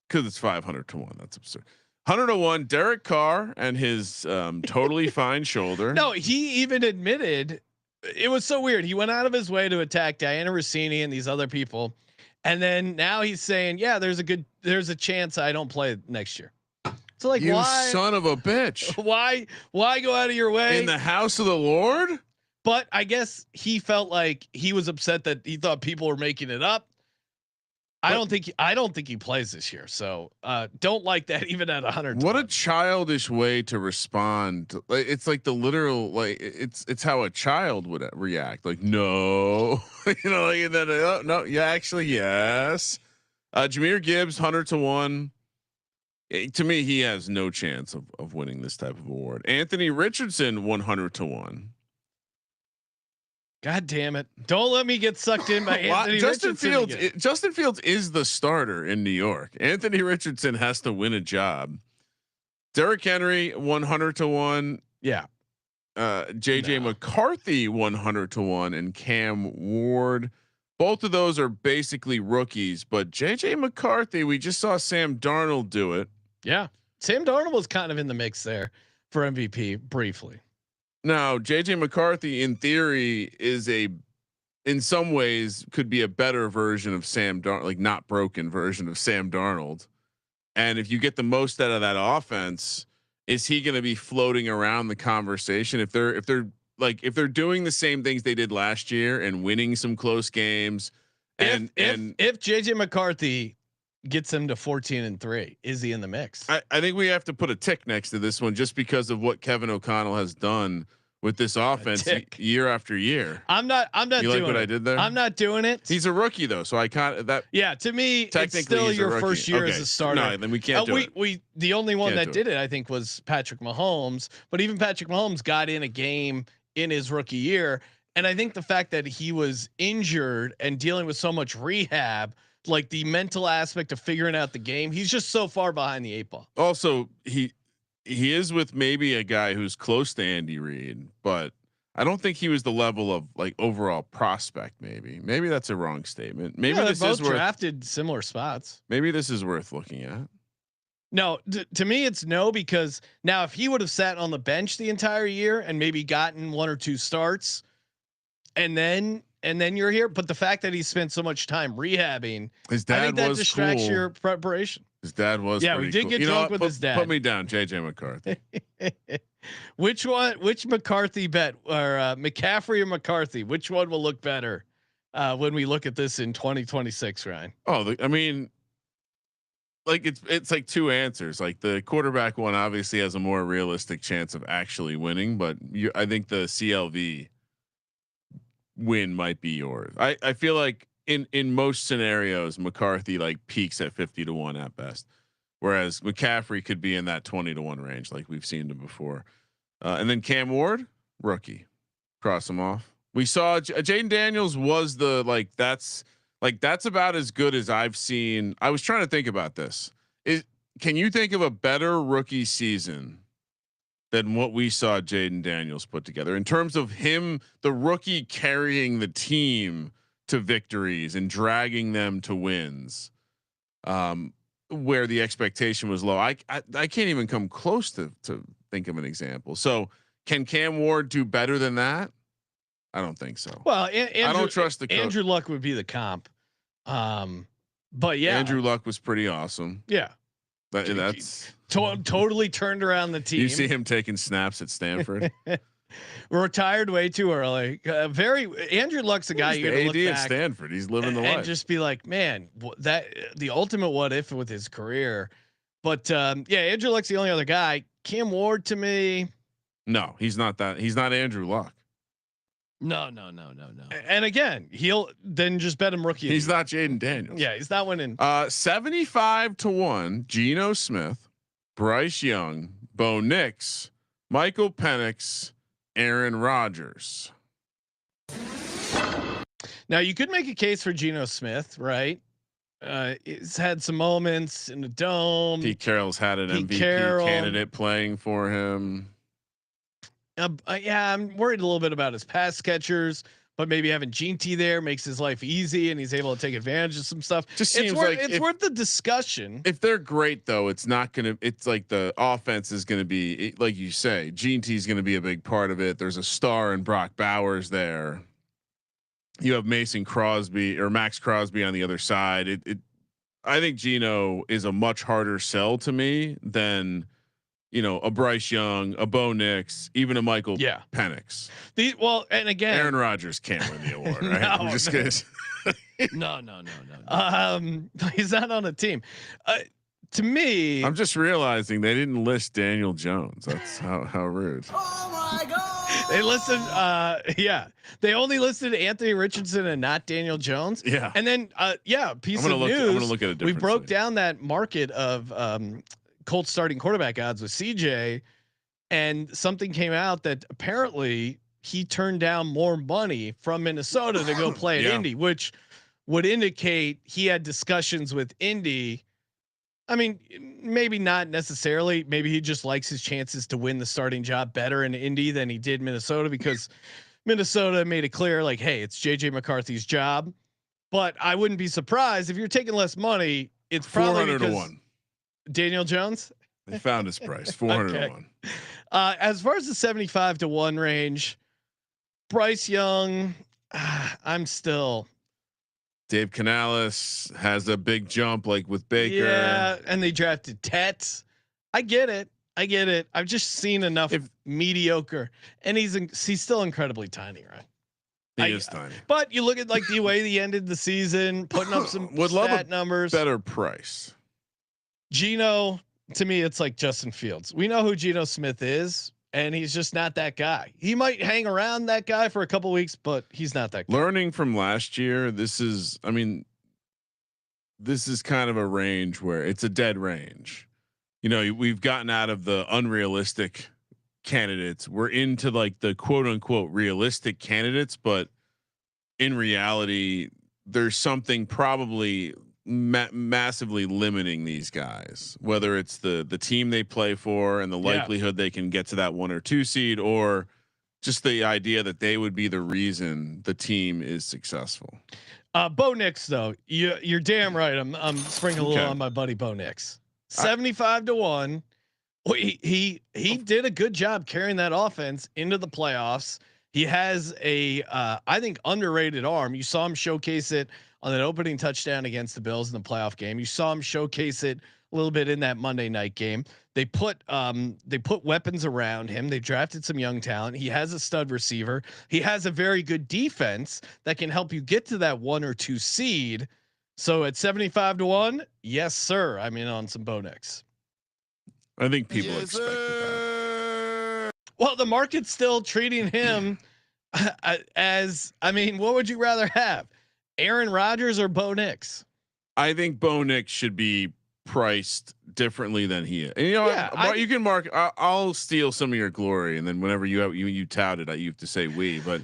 [SPEAKER 3] Cause it's 500 to 1. That's absurd. 100 to 1, Derek Carr and his totally fine shoulder.
[SPEAKER 1] No, he even admitted, it was so weird. He went out of his way to attack Diana Rossini and these other people. And then now he's saying, yeah, there's a chance I don't play next year. So like,
[SPEAKER 3] you
[SPEAKER 1] why,
[SPEAKER 3] son of a bitch?
[SPEAKER 1] Why go out of your way
[SPEAKER 3] in the house of the Lord?
[SPEAKER 1] But I guess he felt like he was upset that he thought people were making it up. I don't think he plays this year. So don't like that even at 100.
[SPEAKER 3] What a childish way to respond. It's like the literal, it's how a child would react. Like, no, and then, no, yeah, actually, yes. Jahmyr Gibbs, 100 to 1. To me, he has no chance of winning this type of award. Anthony Richardson, 100 to 1.
[SPEAKER 1] God damn it! Don't let me get sucked in by Anthony
[SPEAKER 3] Justin
[SPEAKER 1] Richardson
[SPEAKER 3] Fields.
[SPEAKER 1] again.
[SPEAKER 3] Justin Fields is the starter in New York. Anthony Richardson has to win a job. Derrick Henry 100-1.
[SPEAKER 1] Yeah.
[SPEAKER 3] JJ McCarthy 100-1, and Cam Ward. Both of those are basically rookies, but JJ McCarthy, we just saw Sam Darnold do it.
[SPEAKER 1] Yeah. Sam Darnold was kind of in the mix there for MVP briefly.
[SPEAKER 3] Now, JJ McCarthy, in theory, in some ways, could be a better version of Sam Darnold, like not broken version of Sam Darnold. And if you get the most out of that offense, is he going to be floating around the conversation? If they're doing the same things they did last year and winning some close games, and
[SPEAKER 1] if JJ McCarthy gets them to 14-3, is he in the mix?
[SPEAKER 3] I think we have to put a tick next to this one just because of what Kevin O'Connell has done with this offense year after year.
[SPEAKER 1] I'm not
[SPEAKER 3] you
[SPEAKER 1] doing
[SPEAKER 3] like what I did there?
[SPEAKER 1] I'm not doing it.
[SPEAKER 3] He's a rookie though, so I can't that.
[SPEAKER 1] Yeah, to me,
[SPEAKER 3] technically
[SPEAKER 1] it's still
[SPEAKER 3] he's
[SPEAKER 1] your first year as a starter.
[SPEAKER 3] No, then we can't do it.
[SPEAKER 1] We the only one
[SPEAKER 3] Can't
[SPEAKER 1] that did it, I think, was Patrick Mahomes. But even Patrick Mahomes got in a game in his rookie year, and I think the fact that he was injured and dealing with so much rehab, like the mental aspect of figuring out the game, he's just so far behind the 8 ball.
[SPEAKER 3] Also, he is with maybe a guy who's close to Andy Reid, but I don't think he was the level of like overall prospect. Maybe that's a wrong statement. Maybe this
[SPEAKER 1] both
[SPEAKER 3] is worth
[SPEAKER 1] drafted similar spots.
[SPEAKER 3] Maybe this is worth looking at.
[SPEAKER 1] No, to me it's no, because now if he would have sat on the bench the entire year and maybe gotten 1 or 2 starts, and then you're here. But the fact that he spent so much time rehabbing,
[SPEAKER 3] his dad
[SPEAKER 1] I think that
[SPEAKER 3] was
[SPEAKER 1] distracts
[SPEAKER 3] cool.
[SPEAKER 1] your preparation.
[SPEAKER 3] His dad was.
[SPEAKER 1] Yeah, we did
[SPEAKER 3] cool.
[SPEAKER 1] get drunk with his dad.
[SPEAKER 3] Put me down, JJ McCarthy.
[SPEAKER 1] Which McCarthy bet, or McCaffrey or McCarthy? Which one will look better when we look at this in 2026, Ryan?
[SPEAKER 3] Oh, I mean, like it's like two answers. Like the quarterback one obviously has a more realistic chance of actually winning, but I think the CLV win might be yours. I feel like in most scenarios, McCarthy like peaks at 50-1 at best, whereas McCaffrey could be in that 20-1 range, like we've seen him before. And then Cam Ward, rookie, cross him off. We saw Jaden Daniels was that's about as good as I've seen. I was trying to think about this. Can you think of a better rookie season than what we saw Jaden Daniels put together in terms of him, the rookie carrying the team to victories and dragging them to wins, where the expectation was low? I can't even come close to think of an example. So can Cam Ward do better than that? I don't think so.
[SPEAKER 1] Well,
[SPEAKER 3] I don't trust the
[SPEAKER 1] Andrew Luck would be the comp. But yeah,
[SPEAKER 3] Andrew Luck was pretty awesome.
[SPEAKER 1] Yeah.
[SPEAKER 3] That's
[SPEAKER 1] totally turned around the team.
[SPEAKER 3] You see him taking snaps at Stanford.
[SPEAKER 1] Retired way too early. Andrew Luck's a guy you
[SPEAKER 3] AD
[SPEAKER 1] look
[SPEAKER 3] at
[SPEAKER 1] back
[SPEAKER 3] Stanford. He's living the life
[SPEAKER 1] and just be like, man, that the ultimate what if with his career. But yeah, Andrew Luck's the only other guy. Cam Ward to me.
[SPEAKER 3] No, he's not that. He's not Andrew Luck.
[SPEAKER 1] No. And again, he'll then just bet him rookie.
[SPEAKER 3] He's not Jaden Daniels.
[SPEAKER 1] Yeah, he's not winning.
[SPEAKER 3] 75-1. Geno Smith, Bryce Young, Bo Nix, Michael Penix, Aaron Rodgers.
[SPEAKER 1] Now you could make a case for Geno Smith, right? He's had some moments in the dome.
[SPEAKER 3] Pete Carroll's had an MVP candidate playing for him.
[SPEAKER 1] Yeah, I'm worried a little bit about his pass catchers, but maybe having Gene T there makes his life easy and he's able to take advantage of some stuff.
[SPEAKER 3] Just seems like
[SPEAKER 1] it's worth the discussion.
[SPEAKER 3] If they're great though, it's not going to, it's like the offense is going to be, like you say, Gene T is going to be a big part of it. There's a star in Brock Bowers there. You have Mason Crosby or Max Crosby on the other side. I think Geno is a much harder sell to me than, a Bryce Young, a Bo Nix, even a Michael Penix.
[SPEAKER 1] And again,
[SPEAKER 3] Aaron Rodgers can't win the award, right? I'm just kidding.
[SPEAKER 1] No. He's not on a team. To me,
[SPEAKER 3] I'm just realizing they didn't list Daniel Jones. That's how rude.
[SPEAKER 5] Oh my God.
[SPEAKER 1] They listened. They only listed Anthony Richardson and not Daniel Jones.
[SPEAKER 3] Yeah.
[SPEAKER 1] And then, piece of news.
[SPEAKER 3] I'm gonna look at it.
[SPEAKER 1] We broke down that market of Colts starting quarterback odds with CJ, and something came out that apparently he turned down more money from Minnesota to go play at Indy, which would indicate he had discussions with Indy. I mean, maybe not necessarily. Maybe he just likes his chances to win the starting job better in Indy than he did Minnesota, because Minnesota made it clear, like, hey, it's JJ McCarthy's job. But I wouldn't be surprised if you're taking less money. It's probably
[SPEAKER 3] 400
[SPEAKER 1] because
[SPEAKER 3] to 1.
[SPEAKER 1] Daniel Jones.
[SPEAKER 3] They found his price 400 to 1.
[SPEAKER 1] As far as the 75 to 1 range, Bryce Young, I'm still.
[SPEAKER 3] Dave Canales has a big jump, like with Baker.
[SPEAKER 1] Yeah, and they drafted Tet. I get it. I've just seen enough mediocre, and he's still incredibly tiny, right?
[SPEAKER 3] He is tiny.
[SPEAKER 1] But you look at like the way he ended the season, putting up some stat numbers.
[SPEAKER 3] Better price.
[SPEAKER 1] Geno, to me, it's like Justin Fields. We know who Geno Smith is, and he's just not that guy. He might hang around that guy for a couple weeks, but he's not that guy.
[SPEAKER 3] Learning from last year, this is kind of a range where it's a dead range. You know, we've gotten out of the unrealistic candidates. We're into like the quote unquote realistic candidates, but in reality, there's something probably massively limiting these guys, whether it's the team they play for and the likelihood they can get to that 1 or 2 seed, or just the idea that they would be the reason the team is successful.
[SPEAKER 1] Bo Nix, though, you're damn right. I'm sprinkling a little on my buddy Bo Nix. 75 to 1. He did a good job carrying that offense into the playoffs. He has a I think underrated arm. You saw him showcase it on that opening touchdown against the Bills in the playoff game. You saw him showcase it a little bit in that Monday night game. They put weapons around him. They drafted some young talent. He has a stud receiver. He has a very good defense that can help you get to that 1 or 2 seed. So at 75 to 1, yes, sir. I'm in on some Bo Nix.
[SPEAKER 3] I think people expect that.
[SPEAKER 1] Well, the market's still treating him as, I mean, what would you rather have, Aaron Rodgers or Bo Nix?
[SPEAKER 3] I think Bo Nix should be priced differently than he is. And you know, you can mark. I'll steal some of your glory, and then whenever you tout it, you have to say we. But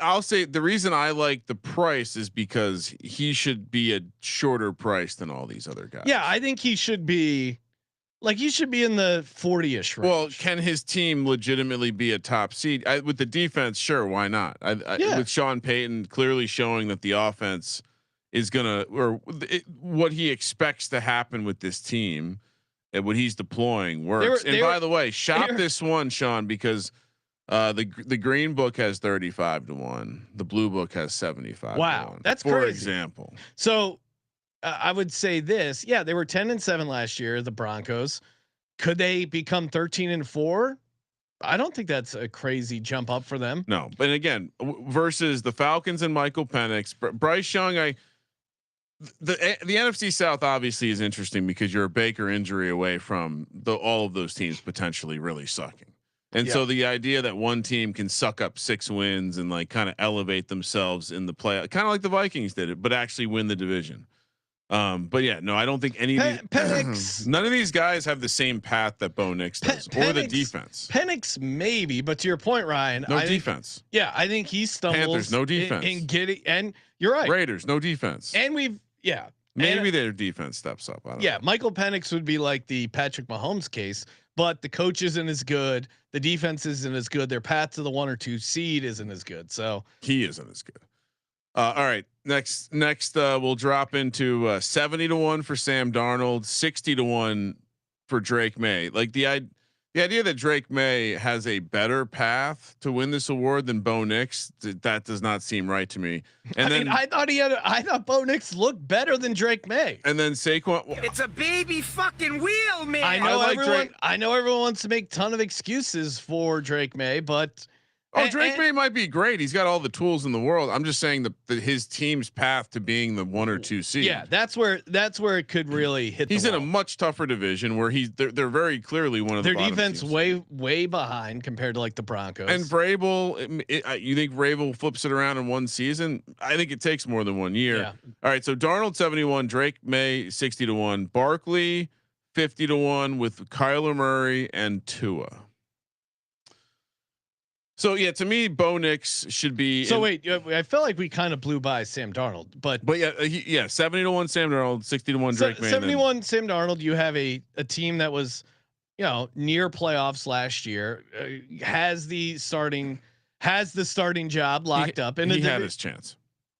[SPEAKER 3] I'll say the reason I like the price is because he should be a shorter price than all these other guys.
[SPEAKER 1] Yeah, I think he should be. Like, he should be in the 40-ish range.
[SPEAKER 3] Well, can his team legitimately be a top seed with the defense? Sure, why not? With Sean Payton clearly showing that the offense is gonna, or what he expects to happen with this team and what he's deploying works. By the way, shop this one, Sean, because the green book has 35 to 1. The blue book has 75.
[SPEAKER 1] Wow,
[SPEAKER 3] to 1,
[SPEAKER 1] that's
[SPEAKER 3] for
[SPEAKER 1] crazy.
[SPEAKER 3] example.
[SPEAKER 1] So. I would say this. Yeah, they were 10-7 last year. The Broncos, could they become 13-4? I don't think that's a crazy jump up for them.
[SPEAKER 3] No, but again, versus the Falcons and Michael Penix, Bryce Young. The NFC South obviously is interesting because you're a Baker injury away from all of those teams potentially really sucking. And so the idea that one team can suck up 6 wins and like kind of elevate themselves in the play, kind of like the Vikings did it, but actually win the division. But yeah, no, I don't think any none of these guys have the same path that Bo Nix does, or the defense.
[SPEAKER 1] Penix maybe, but to your point, Ryan,
[SPEAKER 3] no defense.
[SPEAKER 1] I think he stumbles.
[SPEAKER 3] Panthers, no defense.
[SPEAKER 1] In getting, and you're right.
[SPEAKER 3] Raiders, no defense.
[SPEAKER 1] And maybe
[SPEAKER 3] their defense steps up. I don't know.
[SPEAKER 1] Michael Penix would be like the Patrick Mahomes case, but the coach isn't as good. The defense isn't as good. Their path to the 1 or 2 seed isn't as good. So
[SPEAKER 3] he isn't as good. All right. Next, we'll drop into 70 to 1 for Sam Darnold, 60 to 1 for Drake May. Like the idea that Drake May has a better path to win this award than Bo Nix, that does not seem right to me. And
[SPEAKER 1] I thought Bo Nix looked better than Drake May.
[SPEAKER 3] And then Saquon.
[SPEAKER 5] It's a baby fucking wheel, man.
[SPEAKER 1] I know everyone wants to make a ton of excuses for Drake May, but.
[SPEAKER 3] Drake May might be great. He's got all the tools in the world. I'm just saying that his team's path to being the 1 or 2 seed.
[SPEAKER 1] Yeah, that's where it could really hit.
[SPEAKER 3] He's in a much tougher division where they're very clearly one of
[SPEAKER 1] their
[SPEAKER 3] the
[SPEAKER 1] defense
[SPEAKER 3] teams.
[SPEAKER 1] way behind compared to like the Broncos.
[SPEAKER 3] And Vrabel, you think Vrabel flips it around in one season? I think it takes more than 1 year.
[SPEAKER 1] Yeah.
[SPEAKER 3] All right, so Darnold 71, Drake May 60 to 1, Barkley 50 to 1 with Kyler Murray and Tua. So yeah, to me, Bo Nix should be.
[SPEAKER 1] So wait, I feel like we kind of blew by Sam Darnold, but
[SPEAKER 3] yeah, 70-1 Sam Darnold, 60-1 Drake May.
[SPEAKER 1] 71 Sam Darnold. You have a team that was, near playoffs last year, has the starting job locked up, and
[SPEAKER 3] he had his chance.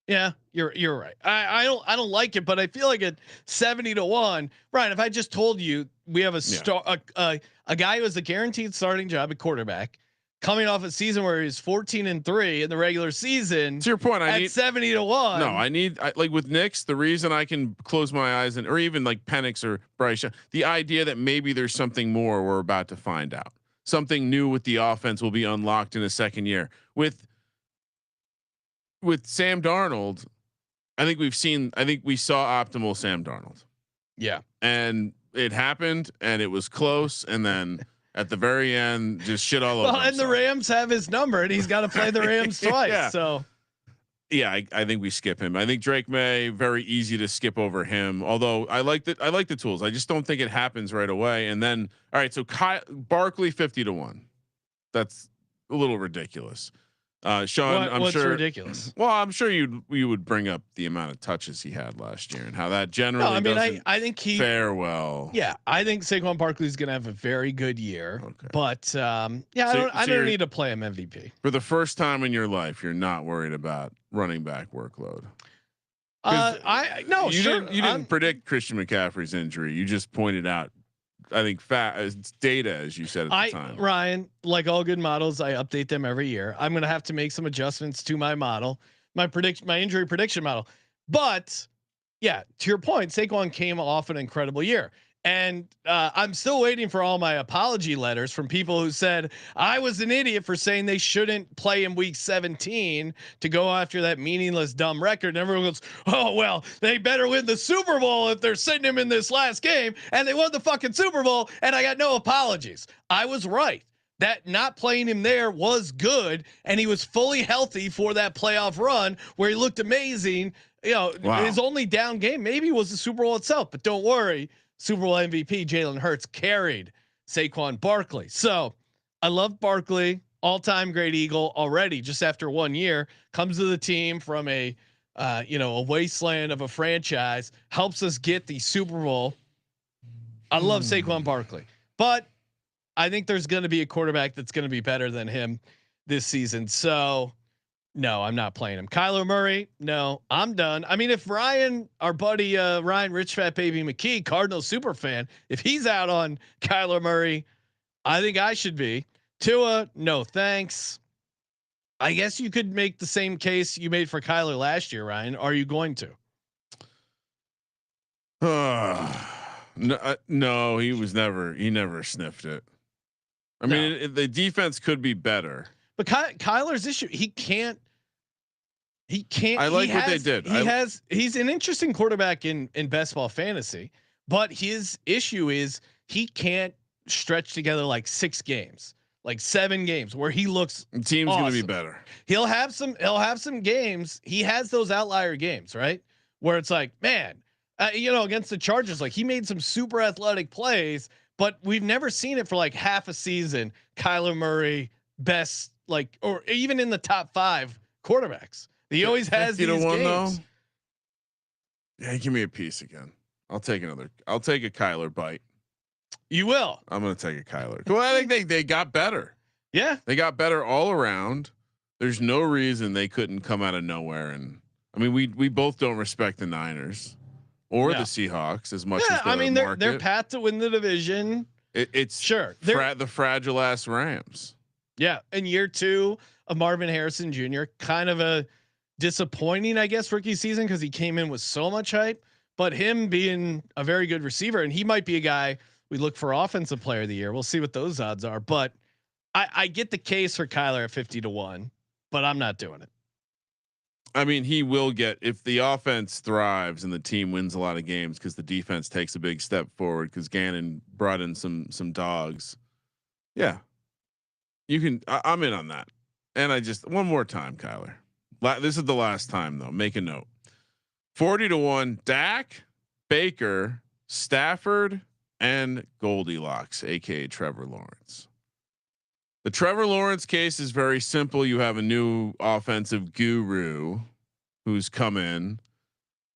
[SPEAKER 1] Yeah, you're right. I don't like it, but I feel like at 70-1, Ryan. If I just told you we have a guy who has a guaranteed starting job at quarterback, coming off a season where he's 14-3 in the regular season.
[SPEAKER 3] To your point, I
[SPEAKER 1] at
[SPEAKER 3] need
[SPEAKER 1] 70-1.
[SPEAKER 3] No, I need like with Knicks. The reason I can close my eyes or even like Penix or Bryce, the idea that maybe there's something more we're about to find out. Something new with the offense will be unlocked in a second year with Sam Darnold. I think we saw optimal Sam Darnold.
[SPEAKER 1] Yeah,
[SPEAKER 3] and it happened, and it was close, and then. At the very end, just shit all over.
[SPEAKER 1] And the Rams have his number, and he's got to play the Rams twice.
[SPEAKER 3] Yeah.
[SPEAKER 1] So,
[SPEAKER 3] yeah, I think we skip him. I think Drake May, very easy to skip over him. Although I like the tools. I just don't think it happens right away. And then, all right, so Barkley 50-1. That's a little ridiculous. Sean,
[SPEAKER 1] what's
[SPEAKER 3] sure
[SPEAKER 1] ridiculous.
[SPEAKER 3] Well, I'm sure you would bring up the amount of touches he had last year and how that generally.
[SPEAKER 1] No, I mean, I think he
[SPEAKER 3] fare well.
[SPEAKER 1] Yeah, I think Saquon Barkley is going to have a very good year.
[SPEAKER 3] Okay.
[SPEAKER 1] But I don't need to play him MVP
[SPEAKER 3] For the first time in your life, you're not worried about running back workload.
[SPEAKER 1] You
[SPEAKER 3] didn't predict Christian McCaffrey's injury. You just pointed out. I think data, as you said at the time.
[SPEAKER 1] Ryan, like all good models, I update them every year. I'm going to have to make some adjustments to my model, my injury prediction model. But yeah, to your point, Saquon came off an incredible year. And I'm still waiting for all my apology letters from people who said I was an idiot for saying they shouldn't play in week 17 to go after that meaningless, dumb record. And everyone goes, oh, well, they better win the Super Bowl if they're sitting him in this last game. And they won the fucking Super Bowl. And I got no apologies. I was right. That not playing him there was good. And he was fully healthy for that playoff run where he looked amazing. Wow. His only down game maybe was the Super Bowl itself. But don't worry. Super Bowl MVP Jalen Hurts carried Saquon Barkley. So I love Barkley, all-time great Eagle already. Just after 1 year, comes to the team from a wasteland of a franchise, helps us get the Super Bowl. I love Saquon Barkley, but I think there's going to be a quarterback that's going to be better than him this season. So no, I'm not playing him. Kyler Murray. No, I'm done. I mean, if Ryan, our buddy, Ryan, Rich Fat Baby McKee, Cardinal super fan, if he's out on Kyler Murray, I think I should be. Tua, no, thanks. I guess you could make the same case you made for Kyler last year, Ryan. Are you going to?
[SPEAKER 3] No, he never sniffed it. I mean, the defense could be better.
[SPEAKER 1] But Kyler's issue, he can't.
[SPEAKER 3] I like what they did.
[SPEAKER 1] He's an interesting quarterback in best ball fantasy, but his issue is he can't stretch together like 6 games, like 7 games where he looks.
[SPEAKER 3] The team's
[SPEAKER 1] awesome.
[SPEAKER 3] Going to be better.
[SPEAKER 1] He'll have some games. He has those outlier games, right? Where it's like, man, against the Chargers, like he made some super athletic plays, but we've never seen it for like half a season. Kyler Murray, best, like, or even in the top 5 quarterbacks. He always has these games. Though?
[SPEAKER 3] Yeah, give me a piece again. I'll take a Kyler bite.
[SPEAKER 1] You will.
[SPEAKER 3] I'm going to take a Kyler. Well, I think they got better.
[SPEAKER 1] Yeah,
[SPEAKER 3] they got better all around. There's no reason they couldn't come out of nowhere. And I mean, we both don't respect the Niners or the Seahawks as much as
[SPEAKER 1] their path to win the division.
[SPEAKER 3] It's
[SPEAKER 1] sure
[SPEAKER 3] the fragile ass Rams.
[SPEAKER 1] Yeah, in year 2 of Marvin Harrison Jr., kind of a disappointing, I guess, rookie season because he came in with so much hype. But him being a very good receiver, and he might be a guy we look for offensive player of the year. We'll see what those odds are. But I get the case for Kyler at 50-1, but I'm not doing it.
[SPEAKER 3] I mean, he will get if the offense thrives and the team wins a lot of games because the defense takes a big step forward because Gannon brought in some dogs. Yeah, you can. I'm in on that. And I just one more time, Kyler. This is the last time though. Make a note. 40-1. Dak, Baker, Stafford, and Goldilocks, aka Trevor Lawrence. The Trevor Lawrence case is very simple. You have a new offensive guru who's come in.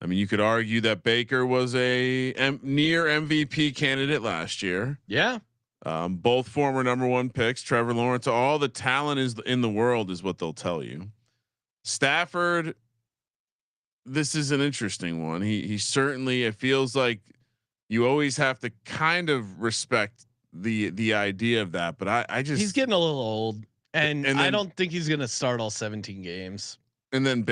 [SPEAKER 3] I mean, you could argue that Baker was a near MVP candidate last year.
[SPEAKER 1] Yeah.
[SPEAKER 3] Both former number 1 picks. Trevor Lawrence, all the talent is in the world is what they'll tell you. Stafford, this is an interesting one. He certainly, it feels like you always have to kind of respect the idea of that, but I just,
[SPEAKER 1] he's getting a little old, and
[SPEAKER 3] then,
[SPEAKER 1] I don't think he's going to start all 17 games.
[SPEAKER 3] And then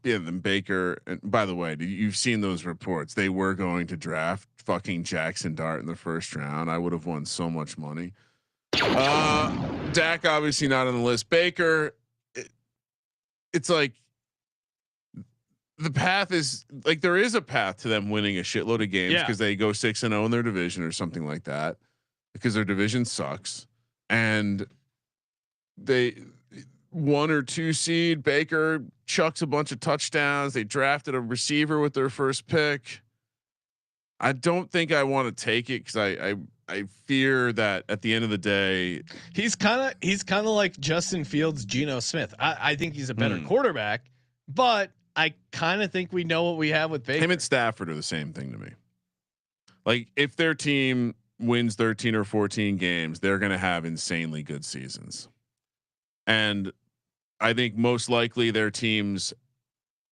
[SPEAKER 3] then Baker. And by the way, you've seen those reports? They were going to draft fucking Jackson Dart in the first round. I would have won so much money. Dak obviously not on the list. Baker, it's like the path is like there is a path to them winning a shitload of games because they go 6-0 in their division or something like that, because their division sucks and they 1 or 2 seed. Baker chucks a bunch of touchdowns. They drafted a receiver with their first pick. I don't think I want to take it because I fear that at the end of the day,
[SPEAKER 1] he's kind of like Justin Fields, Geno Smith. I think he's a better quarterback, but I kind of think we know what we have with Baker.
[SPEAKER 3] Him and Stafford are the same thing to me. Like if their team wins 13 or 14 games, they're going to have insanely good seasons. And I think most likely their teams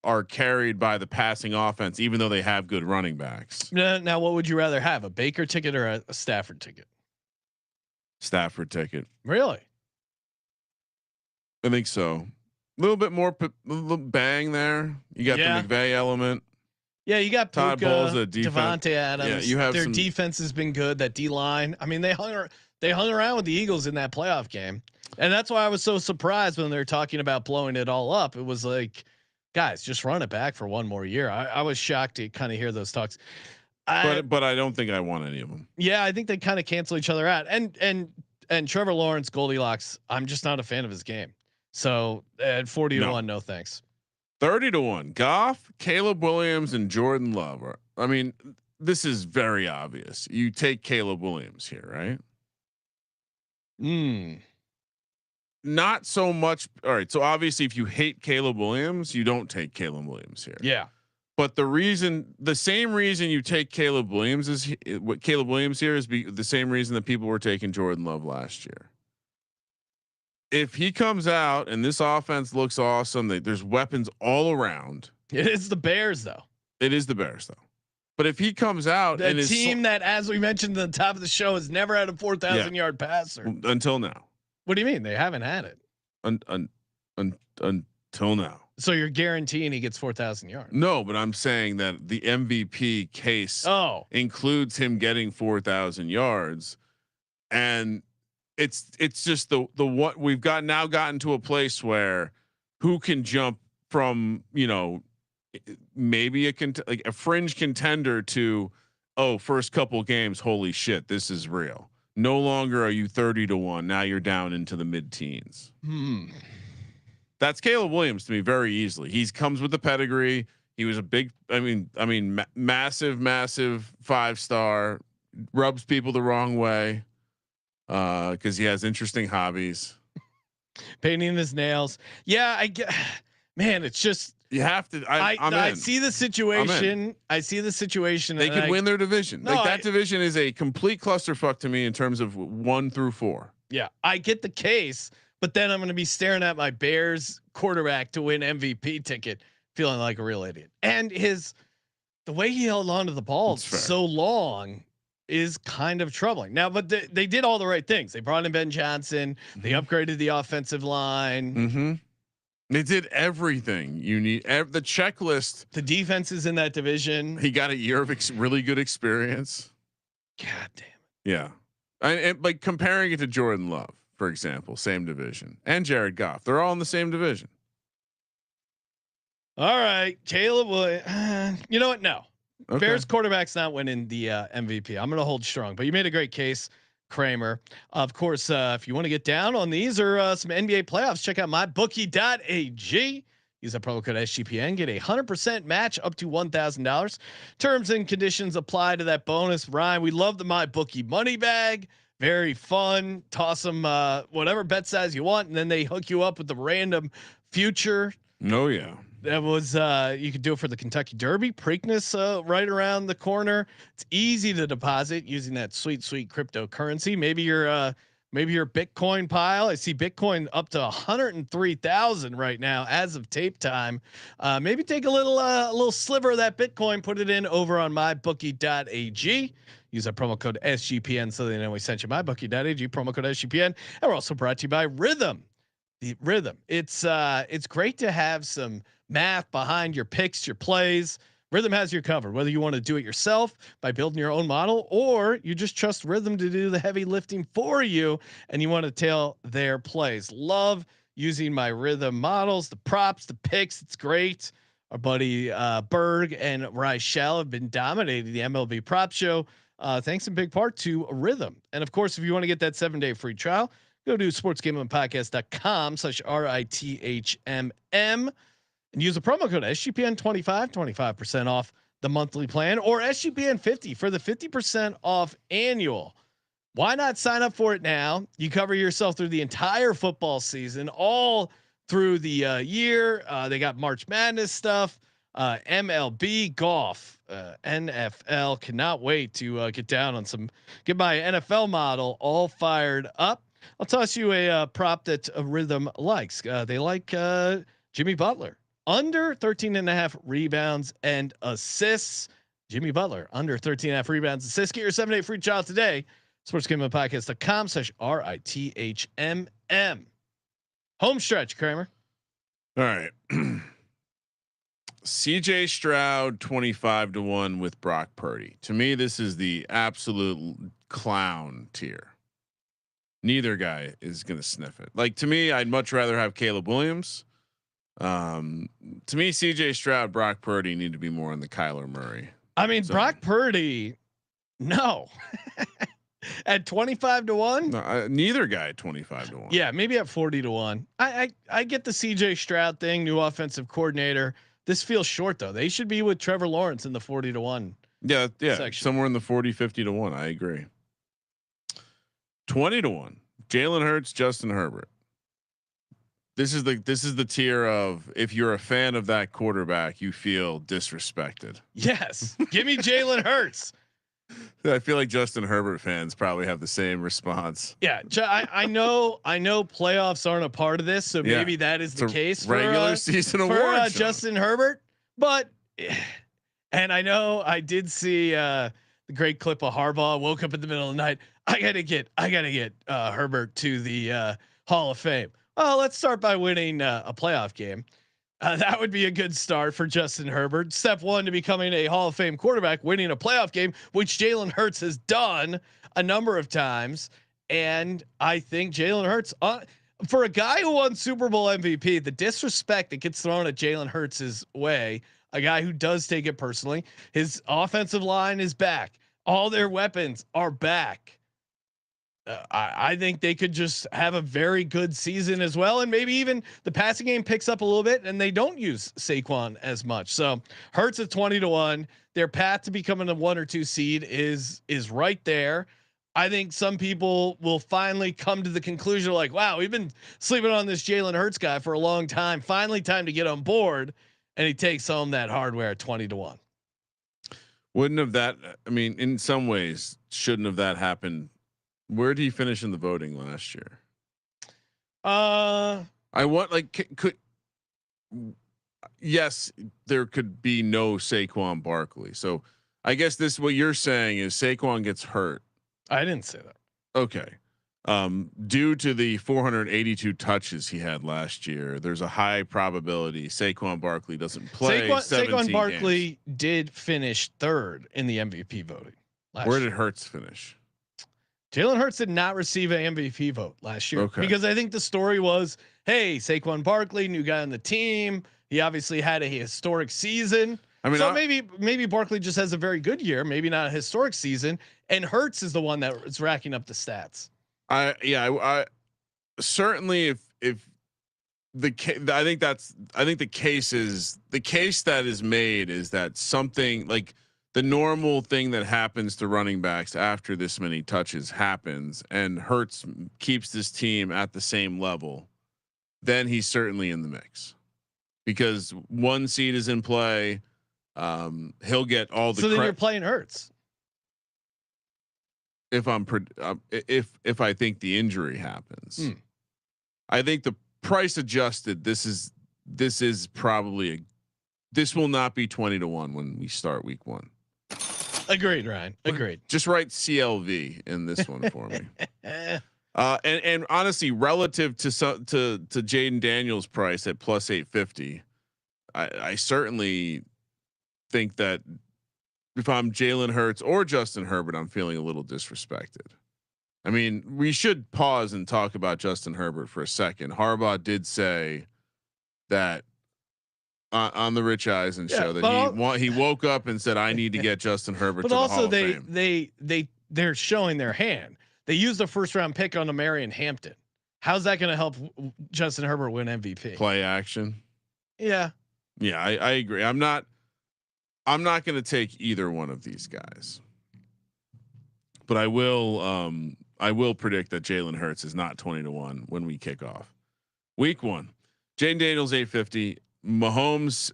[SPEAKER 3] are carried by the passing offense, even though they have good running backs.
[SPEAKER 1] Now, what would you rather have, a Baker ticket or a Stafford ticket?
[SPEAKER 3] Stafford ticket.
[SPEAKER 1] Really?
[SPEAKER 3] I think so. A little bit more little bang there. You got the McVay element.
[SPEAKER 1] Yeah, you got
[SPEAKER 3] Todd
[SPEAKER 1] Puka,
[SPEAKER 3] Bowles,
[SPEAKER 1] Devontae Adams.
[SPEAKER 3] Yeah, you have
[SPEAKER 1] their defense has been good. That D line. I mean, they hung around with the Eagles in that playoff game, and that's why I was so surprised when they're talking about blowing it all up. It was like, guys, just run it back for one more year. I was shocked to kind of hear those talks.
[SPEAKER 3] But I don't think I want any of them.
[SPEAKER 1] Yeah, I think they kind of cancel each other out. And Trevor Lawrence, Goldilocks, I'm just not a fan of his game. So at 40-1, no thanks.
[SPEAKER 3] 30-1, Goff, Caleb Williams, and Jordan Love. I mean, this is very obvious. You take Caleb Williams here, right? Not so much. All right. So obviously, if you hate Caleb Williams, you don't take Caleb Williams here.
[SPEAKER 1] Yeah.
[SPEAKER 3] But the same reason you take Caleb Williams is what Caleb Williams here is the same reason that people were taking Jordan Love last year. If he comes out and this offense looks awesome, there's weapons all around.
[SPEAKER 1] It is the Bears, though.
[SPEAKER 3] It is the Bears, though. But if he comes out
[SPEAKER 1] and a team that, as we mentioned at the top of the show, has never had a 4,000 yard passer
[SPEAKER 3] until now.
[SPEAKER 1] What do you mean they haven't had it
[SPEAKER 3] until now?
[SPEAKER 1] So you're guaranteeing he gets 4,000 yards?
[SPEAKER 3] No, but I'm saying that the MVP case includes him getting 4,000 yards, and it's just the what we've gotten to a place where who can jump from maybe like a fringe contender to first couple games, holy shit, this is real. No longer are you 30-1. Now you're down into the mid-teens. That's Caleb Williams to me very easily. He comes with the pedigree. He was a big, massive 5-star, rubs people the wrong way. Cause he has interesting hobbies.
[SPEAKER 1] Painting his nails. Yeah. It's just,
[SPEAKER 3] you have to,
[SPEAKER 1] I see the situation. I see the situation.
[SPEAKER 3] They could win their division. That division is a complete clusterfuck to me in terms of 1 through 4.
[SPEAKER 1] Yeah. I get the case, but then I'm going to be staring at my Bears quarterback to win MVP ticket, feeling like a real idiot. And the way he held on to the ball so long is kind of troubling now, but they did all the right things. They brought in Ben Johnson. They upgraded the offensive line.
[SPEAKER 3] They did everything you need. The checklist.
[SPEAKER 1] The defense is in that division.
[SPEAKER 3] He got a year of really good experience.
[SPEAKER 1] God damn it.
[SPEAKER 3] Yeah. And like comparing it to Jordan Love, for example, same division, and Jared Goff, they're all in the same division.
[SPEAKER 1] All right. Caleb Williams. You know what? No. Okay. Bears quarterback's not winning the MVP. I'm going to hold strong, but you made a great case, Kramer. Of course, if you want to get down on these or some NBA playoffs, check out mybookie.ag. Use a promo code SGPN. Get a 100% match up to $1,000. Terms and conditions apply to that bonus. Ryan, we love the MyBookie money bag. very fun. Toss them whatever bet size you want, and then they hook you up with the random future.
[SPEAKER 3] Oh yeah.
[SPEAKER 1] That was you could do it for the Kentucky Derby. Preakness right around the corner. It's easy to deposit using that sweet cryptocurrency. Maybe your Bitcoin pile. I see Bitcoin up to 103,000 right now as of tape time. Maybe take a little sliver of that Bitcoin, put it in over on mybookie.ag. Use our promo code SGPN so they know we sent you. Mybookie.ag promo code SGPN. And we're also brought to you by Rhythm. The Rhythm. It's great to have some math behind your picks, your plays. Rhythm has your covered, whether you want to do it yourself by building your own model, or you just trust Rhythm to do the heavy lifting for you and you want to tail their plays. Love using my Rhythm models, the props, the picks. It's great. Our buddy Berg and Reichel have been dominating the MLB prop show. Thanks in big part to Rhythm. And of course, if you want to get that 7-day free trial, go to sportsgamblingpodcast.com/RITHMM and use the promo code SGPN 25% off the monthly plan, or SGPN 50 for the 50% off annual. Why not sign up for it now? You cover yourself through the entire football season, all through the year. They got March Madness stuff, MLB, golf, NFL. Cannot wait to get my NFL model all fired up. I'll toss you a prop that Rhythm likes. They like Jimmy Butler under 13.5 rebounds and assists. Jimmy Butler under 13.5 rebounds and assists. Get your 7-day free trial today. sportsgamblingpodcast.com/RITHMM. Home stretch, Kramer.
[SPEAKER 3] All right. CJ Stroud 25-1 with Brock Purdy. To me, this is the absolute clown tier. Neither guy is going to sniff it. Like, to me, I'd much rather have Caleb Williams. To me, CJ Stroud, Brock Purdy need to be more on the Kyler Murray.
[SPEAKER 1] I mean, Brock Purdy, no. At 25-1.
[SPEAKER 3] No, neither guy at 25-1.
[SPEAKER 1] Yeah, maybe at 40-1. I get the CJ Stroud thing, new offensive coordinator. This feels short though. They should be with Trevor Lawrence in the 40-1.
[SPEAKER 3] Yeah,
[SPEAKER 1] section.
[SPEAKER 3] Somewhere in the 40-50-1. I agree. 20-1. Jalen Hurts, Justin Herbert. This is the tier of, if you're a fan of that quarterback, you feel disrespected.
[SPEAKER 1] Yes, give me Jalen Hurts.
[SPEAKER 3] I feel like Justin Herbert fans probably have the same response.
[SPEAKER 1] Yeah, I know playoffs aren't a part of this, so maybe that is the case for
[SPEAKER 3] regular season award
[SPEAKER 1] for Justin Herbert. But, and I know I did see the great clip of Harbaugh. Woke up in the middle of the night. I gotta get Herbert to the Hall of Fame. Well, let's start by winning a playoff game. That would be a good start for Justin Herbert. Step one to becoming a Hall of Fame quarterback, winning a playoff game, which Jalen Hurts has done a number of times. And I think Jalen Hurts, for a guy who won Super Bowl MVP, the disrespect that gets thrown at Jalen Hurts' way, a guy who does take it personally, his offensive line is back. All their weapons are back. I think they could just have a very good season as well, and maybe even the passing game picks up a little bit, and they don't use Saquon as much. So Hurts at 20-1. Their path to becoming a 1 or 2 seed is right there. I think some people will finally come to the conclusion like, wow, we've been sleeping on this Jalen Hurts guy for a long time. Finally, time to get on board, and he takes home that hardware at 20-1.
[SPEAKER 3] Wouldn't have that? I mean, in some ways, shouldn't have that happened. Where did he finish in the voting last year? I want could yes, there could be no Saquon Barkley. So I guess this what you're saying is Saquon gets hurt.
[SPEAKER 1] I didn't say that.
[SPEAKER 3] Okay. Due to the 482 touches he had last year, there's a high probability Saquon Barkley doesn't play.
[SPEAKER 1] Saquon Barkley did finish 3rd in the MVP voting.
[SPEAKER 3] Where did Hurts finish?
[SPEAKER 1] Jalen Hurts did not receive an MVP vote last year because I think the story was, hey, Saquon Barkley, new guy on the team. He obviously had a historic season. I mean, so maybe Barkley just has a very good year, maybe not a historic season, and Hurts is the one that is racking up the stats.
[SPEAKER 3] I certainly if the I think the case that is made is that something like the normal thing that happens to running backs after this many touches happens, and Hurts keeps this team at the same level, then he's certainly in the mix because 1 seed is in play. He'll get all the.
[SPEAKER 1] So then you're playing Hurts.
[SPEAKER 3] If if I think the injury happens, I think the price adjusted. This is probably this will not be 20-1 when we start week 1.
[SPEAKER 1] Agreed, Ryan. Agreed.
[SPEAKER 3] Just write CLV in this one for me. And honestly, relative to Jaden Daniels' price at plus 850, I certainly think that if I'm Jalen Hurts or Justin Herbert, I'm feeling a little disrespected. I mean, we should pause and talk about Justin Herbert for a second. Harbaugh did say that on the Rich Eisen show that he woke up and said, "I need to get Justin Herbert."
[SPEAKER 1] But
[SPEAKER 3] to
[SPEAKER 1] also,
[SPEAKER 3] the Hall of Fame.
[SPEAKER 1] they're showing their hand. They used a 1st round pick on Marion Hampton. How's that going to help Justin Herbert win MVP?
[SPEAKER 3] Play action.
[SPEAKER 1] Yeah.
[SPEAKER 3] Yeah, I agree. I'm not going to take either one of these guys, but I will predict that Jalen Hurts is not 20-1 when we kick off week 1. Jaden Daniels 850, Mahomes,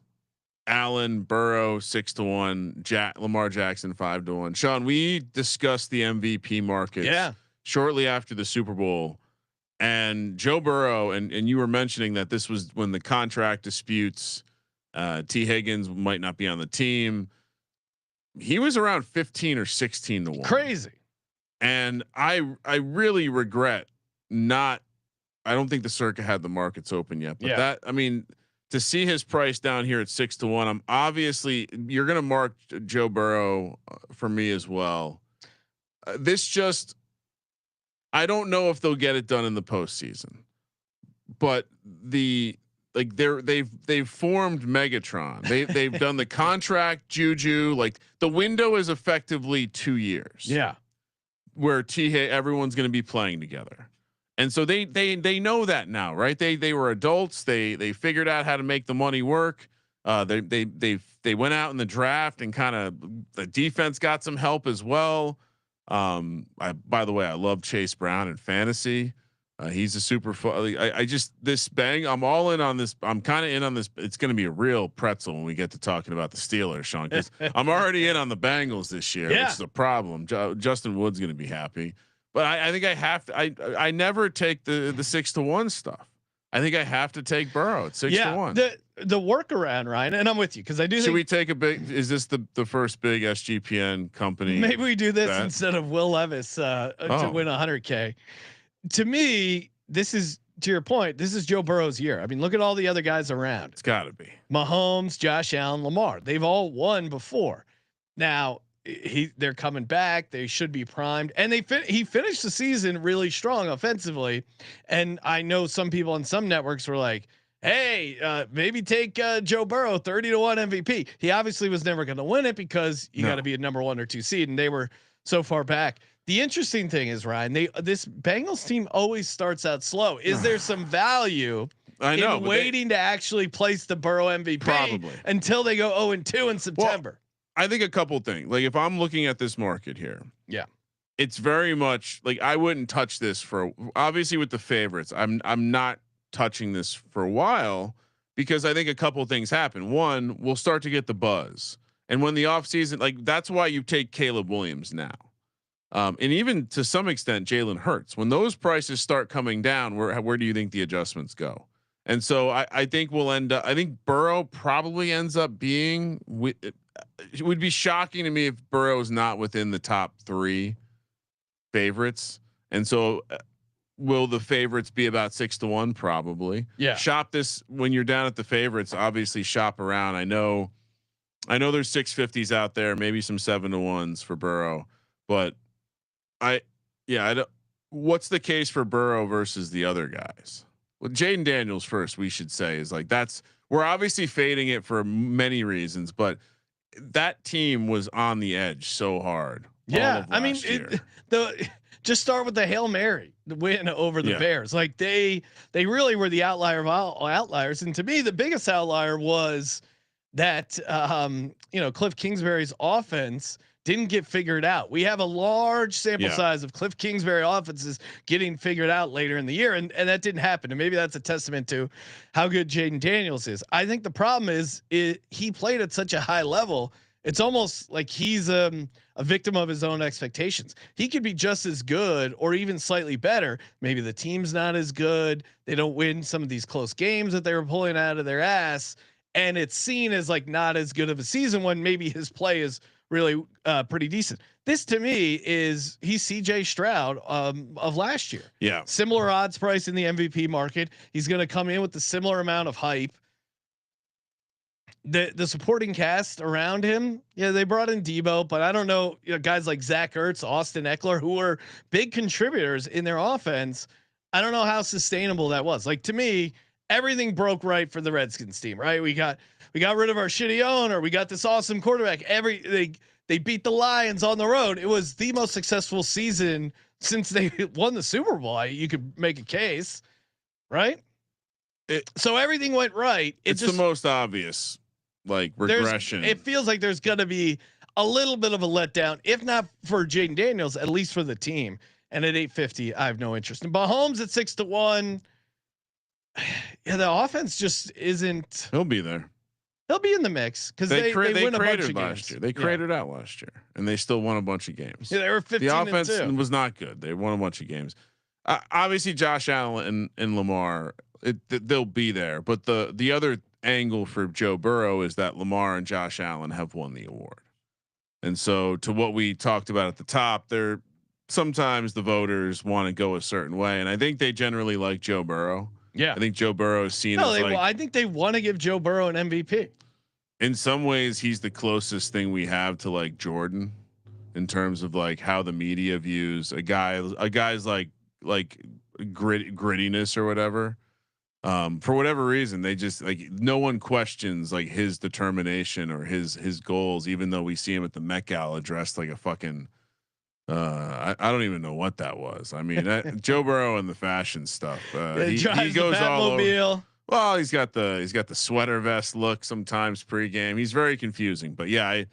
[SPEAKER 3] Allen, Burrow 6-1, Lamar Jackson 5-1. Sean, we discussed the MVP markets shortly after the Super Bowl, and Joe Burrow, and you were mentioning that this was when the contract disputes. T Higgins might not be on the team. He was around 15 or 16-1.
[SPEAKER 1] Crazy.
[SPEAKER 3] And I really regret not. I don't think the Circa had the markets open yet, but that, I mean, to see his price down here at 6-1, I'm obviously you're going to mark Joe Burrow for me as well. I don't know if they'll get it done in the postseason, but they've formed Megatron. They've done the contract juju. Like the window is effectively 2 years.
[SPEAKER 1] Yeah.
[SPEAKER 3] Where everyone's going to be playing together. And so they know that now, right? They were adults. They figured out how to make the money work. They went out in the draft and kind of the defense got some help as well. By the way, I love Chase Brown in fantasy. He's a super fun. I'm all in on this. I'm kind of in on this. It's going to be a real pretzel when we get to talking about the Steelers, Sean, because I'm already in on the Bengals this year, which is a problem. Justin Wood's going to be happy, but I think I have to, I never take the 6-1 stuff. I think I have to take Burrow at 6-1.
[SPEAKER 1] The workaround, Ryan, and I'm with you because I do.
[SPEAKER 3] Should we take a big? Is this the first big SGPN company?
[SPEAKER 1] Maybe we do this instead of Will Levis to win 100K. To me, this is, to your point, this is Joe Burrow's year. I mean, look at all the other guys around.
[SPEAKER 3] It's got to be
[SPEAKER 1] Mahomes, Josh Allen, Lamar. They've all won before. Now they're coming back. They should be primed, and he finished the season really strong offensively. And I know some people on some networks were like, "Hey, maybe take Joe Burrow 30-1 MVP." He obviously was never going to win it because you got to be a number 1 or 2 seed, and they were so far back. The interesting thing is, Ryan, this Bengals team always starts out slow. Is there some value in waiting to actually place the Burrow MVP
[SPEAKER 3] probably
[SPEAKER 1] until they go 0-2 in September?
[SPEAKER 3] Well, I think a couple things. Like if I'm looking at this market here, it's very much like I wouldn't touch this for obviously with the favorites. I'm not touching this for a while because I think a couple things happen. One, we'll start to get the buzz, and when the offseason, like that's why you take Caleb Williams now. And even to some extent, Jalen Hurts. When those prices start coming down, where do you think the adjustments go? And so I think we'll end up. I think Burrow probably ends up being. It would be shocking to me if Burrow is not within the top 3 favorites. And so, will the favorites be about 6-1? Probably.
[SPEAKER 1] Yeah.
[SPEAKER 3] Shop this when you're down at the favorites. Obviously, shop around. I know there's 650s out there, maybe some 7-1s for Burrow, but. I don't. What's the case for Burrow versus the other guys? Well, Jaden Daniels first, we should say, is like we're obviously fading it for many reasons, but that team was on the edge so hard.
[SPEAKER 1] Yeah, I mean, just start with the Hail Mary, the win over the Bears. Like they really were the outlier of all outliers, and to me, the biggest outlier was that Cliff Kingsbury's offense didn't get figured out. We have a large sample size of Cliff Kingsbury offenses getting figured out later in the year, and that didn't happen. And maybe that's a testament to how good Jaden Daniels is. I think the problem is he played at such a high level. It's almost like he's a victim of his own expectations. He could be just as good or even slightly better. Maybe the team's not as good. They don't win some of these close games that they were pulling out of their ass. And it's seen as like not as good of a season when maybe his play is really pretty decent. This to me he's CJ Stroud of last year.
[SPEAKER 3] Yeah.
[SPEAKER 1] Similar odds price in the MVP market. He's going to come in with the similar amount of hype. The supporting cast around him, they brought in Debo, but I don't know, guys like Zach Ertz, Austin Eckler, who were big contributors in their offense. I don't know how sustainable that was. Like, to me, everything broke right for the Redskins team, right? We got rid of our shitty owner. We got this awesome quarterback. They beat the Lions on the road. It was the most successful season since they won the Super Bowl. You could make a case, right? So everything went right.
[SPEAKER 3] It's the most obvious regression.
[SPEAKER 1] It feels like there's going to be a little bit of a letdown, if not for Jaden Daniels, at least for the team. And at 850, I have no interest in Mahomes at 6-1. Yeah, the offense just isn't.
[SPEAKER 3] He'll be there.
[SPEAKER 1] He'll be in the mix because they win a bunch of games.
[SPEAKER 3] They cratered out last year, and they still won a bunch of games.
[SPEAKER 1] Yeah, they were 15.
[SPEAKER 3] The offense was not good. They won a bunch of games. Obviously, Josh Allen and Lamar, they'll be there. But the other angle for Joe Burrow is that Lamar and Josh Allen have won the award. And so, to what we talked about at the top, sometimes the voters want to go a certain way, and I think they generally like Joe Burrow.
[SPEAKER 1] Yeah,
[SPEAKER 3] I think Joe Burrow is seen
[SPEAKER 1] as I think they want to give Joe Burrow an MVP.
[SPEAKER 3] In some ways, he's the closest thing we have to like Jordan in terms of like how the media views a guy's like grittiness or whatever. For whatever reason, they just no one questions like his determination or his goals, even though we see him at the Met Gala dressed like a fucking. I don't even know what that was. I mean, Joe Burrow and the fashion stuff. He goes all over. Well, he's got the sweater vest look sometimes pregame. He's very confusing, but yeah,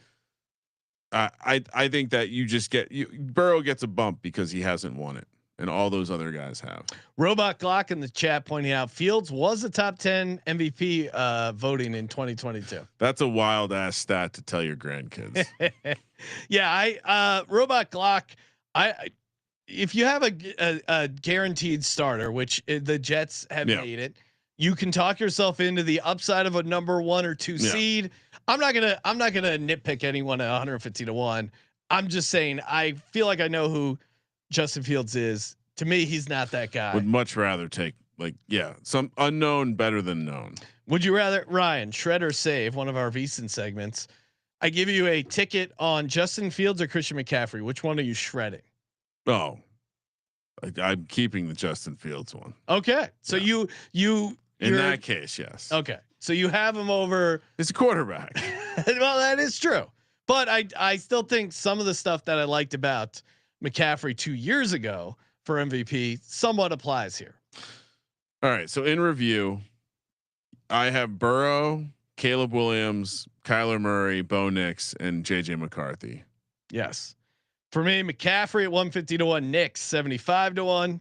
[SPEAKER 3] I think that Burrow gets a bump because he hasn't won it, and all those other guys have.
[SPEAKER 1] Robot Glock in the chat pointing out Fields was a top 10 MVP voting in 2022.
[SPEAKER 3] That's a wild ass stat to tell your grandkids.
[SPEAKER 1] Yeah, Robot Glock. If you have a guaranteed starter, which the Jets have made it, you can talk yourself into the upside of a number 1 or 2 seed. I'm not gonna nitpick anyone at 150-1. I'm just saying I feel like I know who Justin Fields is. To me, he's not that guy.
[SPEAKER 3] Would much rather take some unknown better than known.
[SPEAKER 1] Would you rather, Ryan, shred or save, one of our VSiN segments? I give you a ticket on Justin Fields or Christian McCaffrey. Which one are you shredding?
[SPEAKER 3] Oh, I'm keeping the Justin Fields one.
[SPEAKER 1] Okay, so you
[SPEAKER 3] in that case, yes.
[SPEAKER 1] Okay, so you have him over.
[SPEAKER 3] It's a quarterback.
[SPEAKER 1] Well, that is true, but I still think some of the stuff that I liked about McCaffrey 2 years ago for MVP somewhat applies here.
[SPEAKER 3] All right, so in review, I have Burrow, Caleb Williams, Kyler Murray, Bo Nix, and JJ McCarthy.
[SPEAKER 1] Yes. For me, McCaffrey at 150-1, Nix 75-1.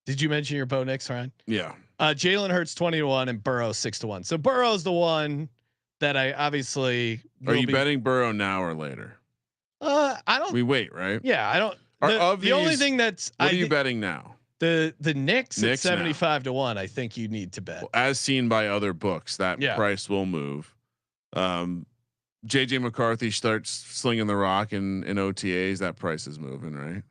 [SPEAKER 1] Did you mention your Bo Nix, Ryan?
[SPEAKER 3] Yeah.
[SPEAKER 1] Jalen Hurts 20-1 and Burrow 6-1. So Burrow's the one that I obviously.
[SPEAKER 3] Are you betting Burrow now or later?
[SPEAKER 1] I don't.
[SPEAKER 3] We wait, right?
[SPEAKER 1] Yeah, I don't. The only thing that's
[SPEAKER 3] what are you betting now?
[SPEAKER 1] The Knicks at 75-1. I think you need to bet.
[SPEAKER 3] Well, as seen by other books, that price will move. JJ McCarthy starts slinging the rock in OTAs. That price is moving, right?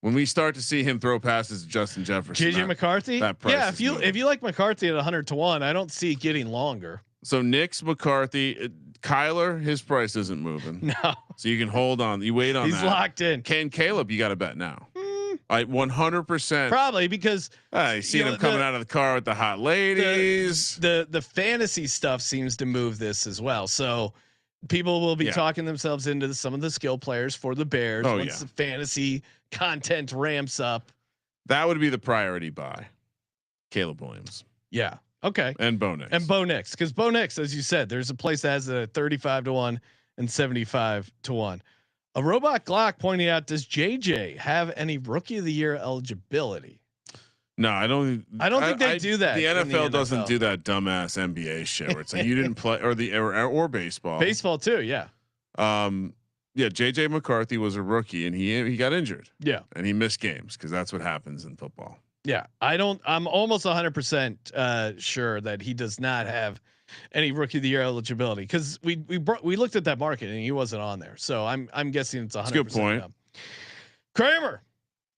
[SPEAKER 3] When we start to see him throw passes to Justin Jefferson,
[SPEAKER 1] JJ McCarthy.
[SPEAKER 3] That price
[SPEAKER 1] if you like McCarthy at 100-1, I don't see it getting longer.
[SPEAKER 3] So Knicks, McCarthy, Kyler, his price isn't moving.
[SPEAKER 1] No.
[SPEAKER 3] So you can hold on. You wait on.
[SPEAKER 1] He's locked in.
[SPEAKER 3] Caleb, you got to bet now. 100%.
[SPEAKER 1] Probably because
[SPEAKER 3] I see him coming out of the car with the hot ladies.
[SPEAKER 1] The fantasy stuff seems to move this as well. So people will be talking themselves into some of the skill players for the Bears once the fantasy content ramps up.
[SPEAKER 3] That would be the priority buy. Caleb Williams.
[SPEAKER 1] Yeah. Okay.
[SPEAKER 3] And Bo Nix.
[SPEAKER 1] And Bo Nix, because Bo Nix, as you said, there's a place that has a 35-1 and 75-1. A robot Glock pointing out, does JJ have any Rookie of the Year eligibility?
[SPEAKER 3] No, I don't
[SPEAKER 1] think they do that.
[SPEAKER 3] The
[SPEAKER 1] in
[SPEAKER 3] NFL doesn't do that dumbass NBA shit where it's like you didn't play or baseball.
[SPEAKER 1] Baseball too, yeah.
[SPEAKER 3] Yeah, JJ McCarthy was a rookie and he got injured.
[SPEAKER 1] Yeah.
[SPEAKER 3] And he missed games because that's what happens in football.
[SPEAKER 1] Yeah. I'm almost 100% sure that he does not have any Rookie of the Year eligibility, because we looked at that market and he wasn't on there. So I'm guessing it's 100%.
[SPEAKER 3] That's a good point.
[SPEAKER 1] Kramer,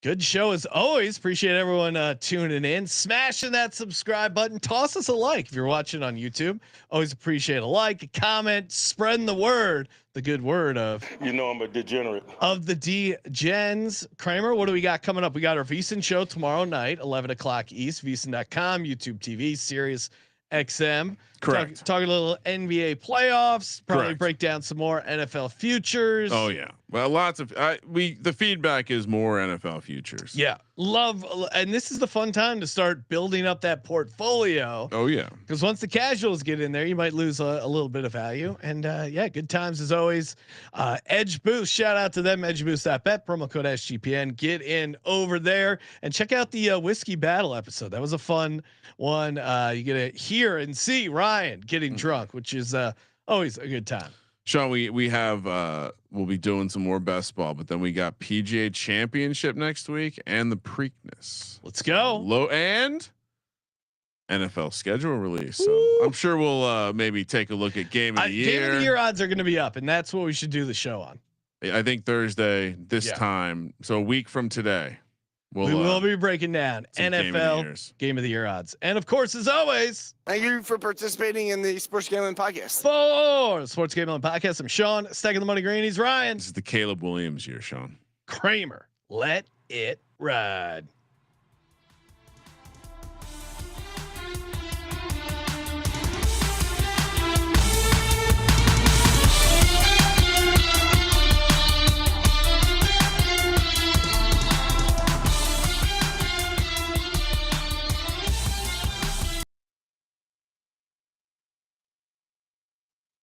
[SPEAKER 1] good show as always. Appreciate everyone tuning in, smashing that subscribe button. Toss us a like if you're watching on YouTube. Always appreciate a like, a comment, spreading the word, the good word of,
[SPEAKER 6] you know, I'm a degenerate
[SPEAKER 1] of the D-Gens. Kramer, what do we got coming up? We got our VSiN show tomorrow night, 11 o'clock East, VSiN.com, YouTube TV, Sirius XM.
[SPEAKER 3] Correct.
[SPEAKER 1] Talk a little NBA playoffs. Probably
[SPEAKER 3] Correct.
[SPEAKER 1] break down some more NFL futures.
[SPEAKER 3] Oh yeah. Well, lots of the feedback is more NFL futures.
[SPEAKER 1] Yeah, love, and this is the fun time to start building up that portfolio.
[SPEAKER 3] Oh yeah.
[SPEAKER 1] Because once the casuals get in there, you might lose a little bit of value. And yeah, good times as always. Edge Boost, shout out to them. EdgeBoost.bet, promo code SGPN. Get in over there and check out the whiskey battle episode. That was a fun one. You get to hear and see Ryan getting drunk, which is always a good time.
[SPEAKER 3] Sean, we have we'll be doing some more best ball, but then we got PGA Championship next week and the Preakness.
[SPEAKER 1] Let's go.
[SPEAKER 3] Low and NFL schedule release. So I'm sure we'll maybe take a look at game of the year.
[SPEAKER 1] Game of the year odds are going to be up, and that's what we should do the show on.
[SPEAKER 3] I think Thursday this time. So a week from today,
[SPEAKER 1] we will be breaking down NFL game of the year odds. And of course, as always,
[SPEAKER 5] Thank you for participating in the Sports Gambling Podcast.
[SPEAKER 1] for Sports Gambling Podcast, I'm Sean, stacking the money green. He's Ryan.
[SPEAKER 3] This is the Caleb Williams year, Sean.
[SPEAKER 1] Kramer. Let it ride.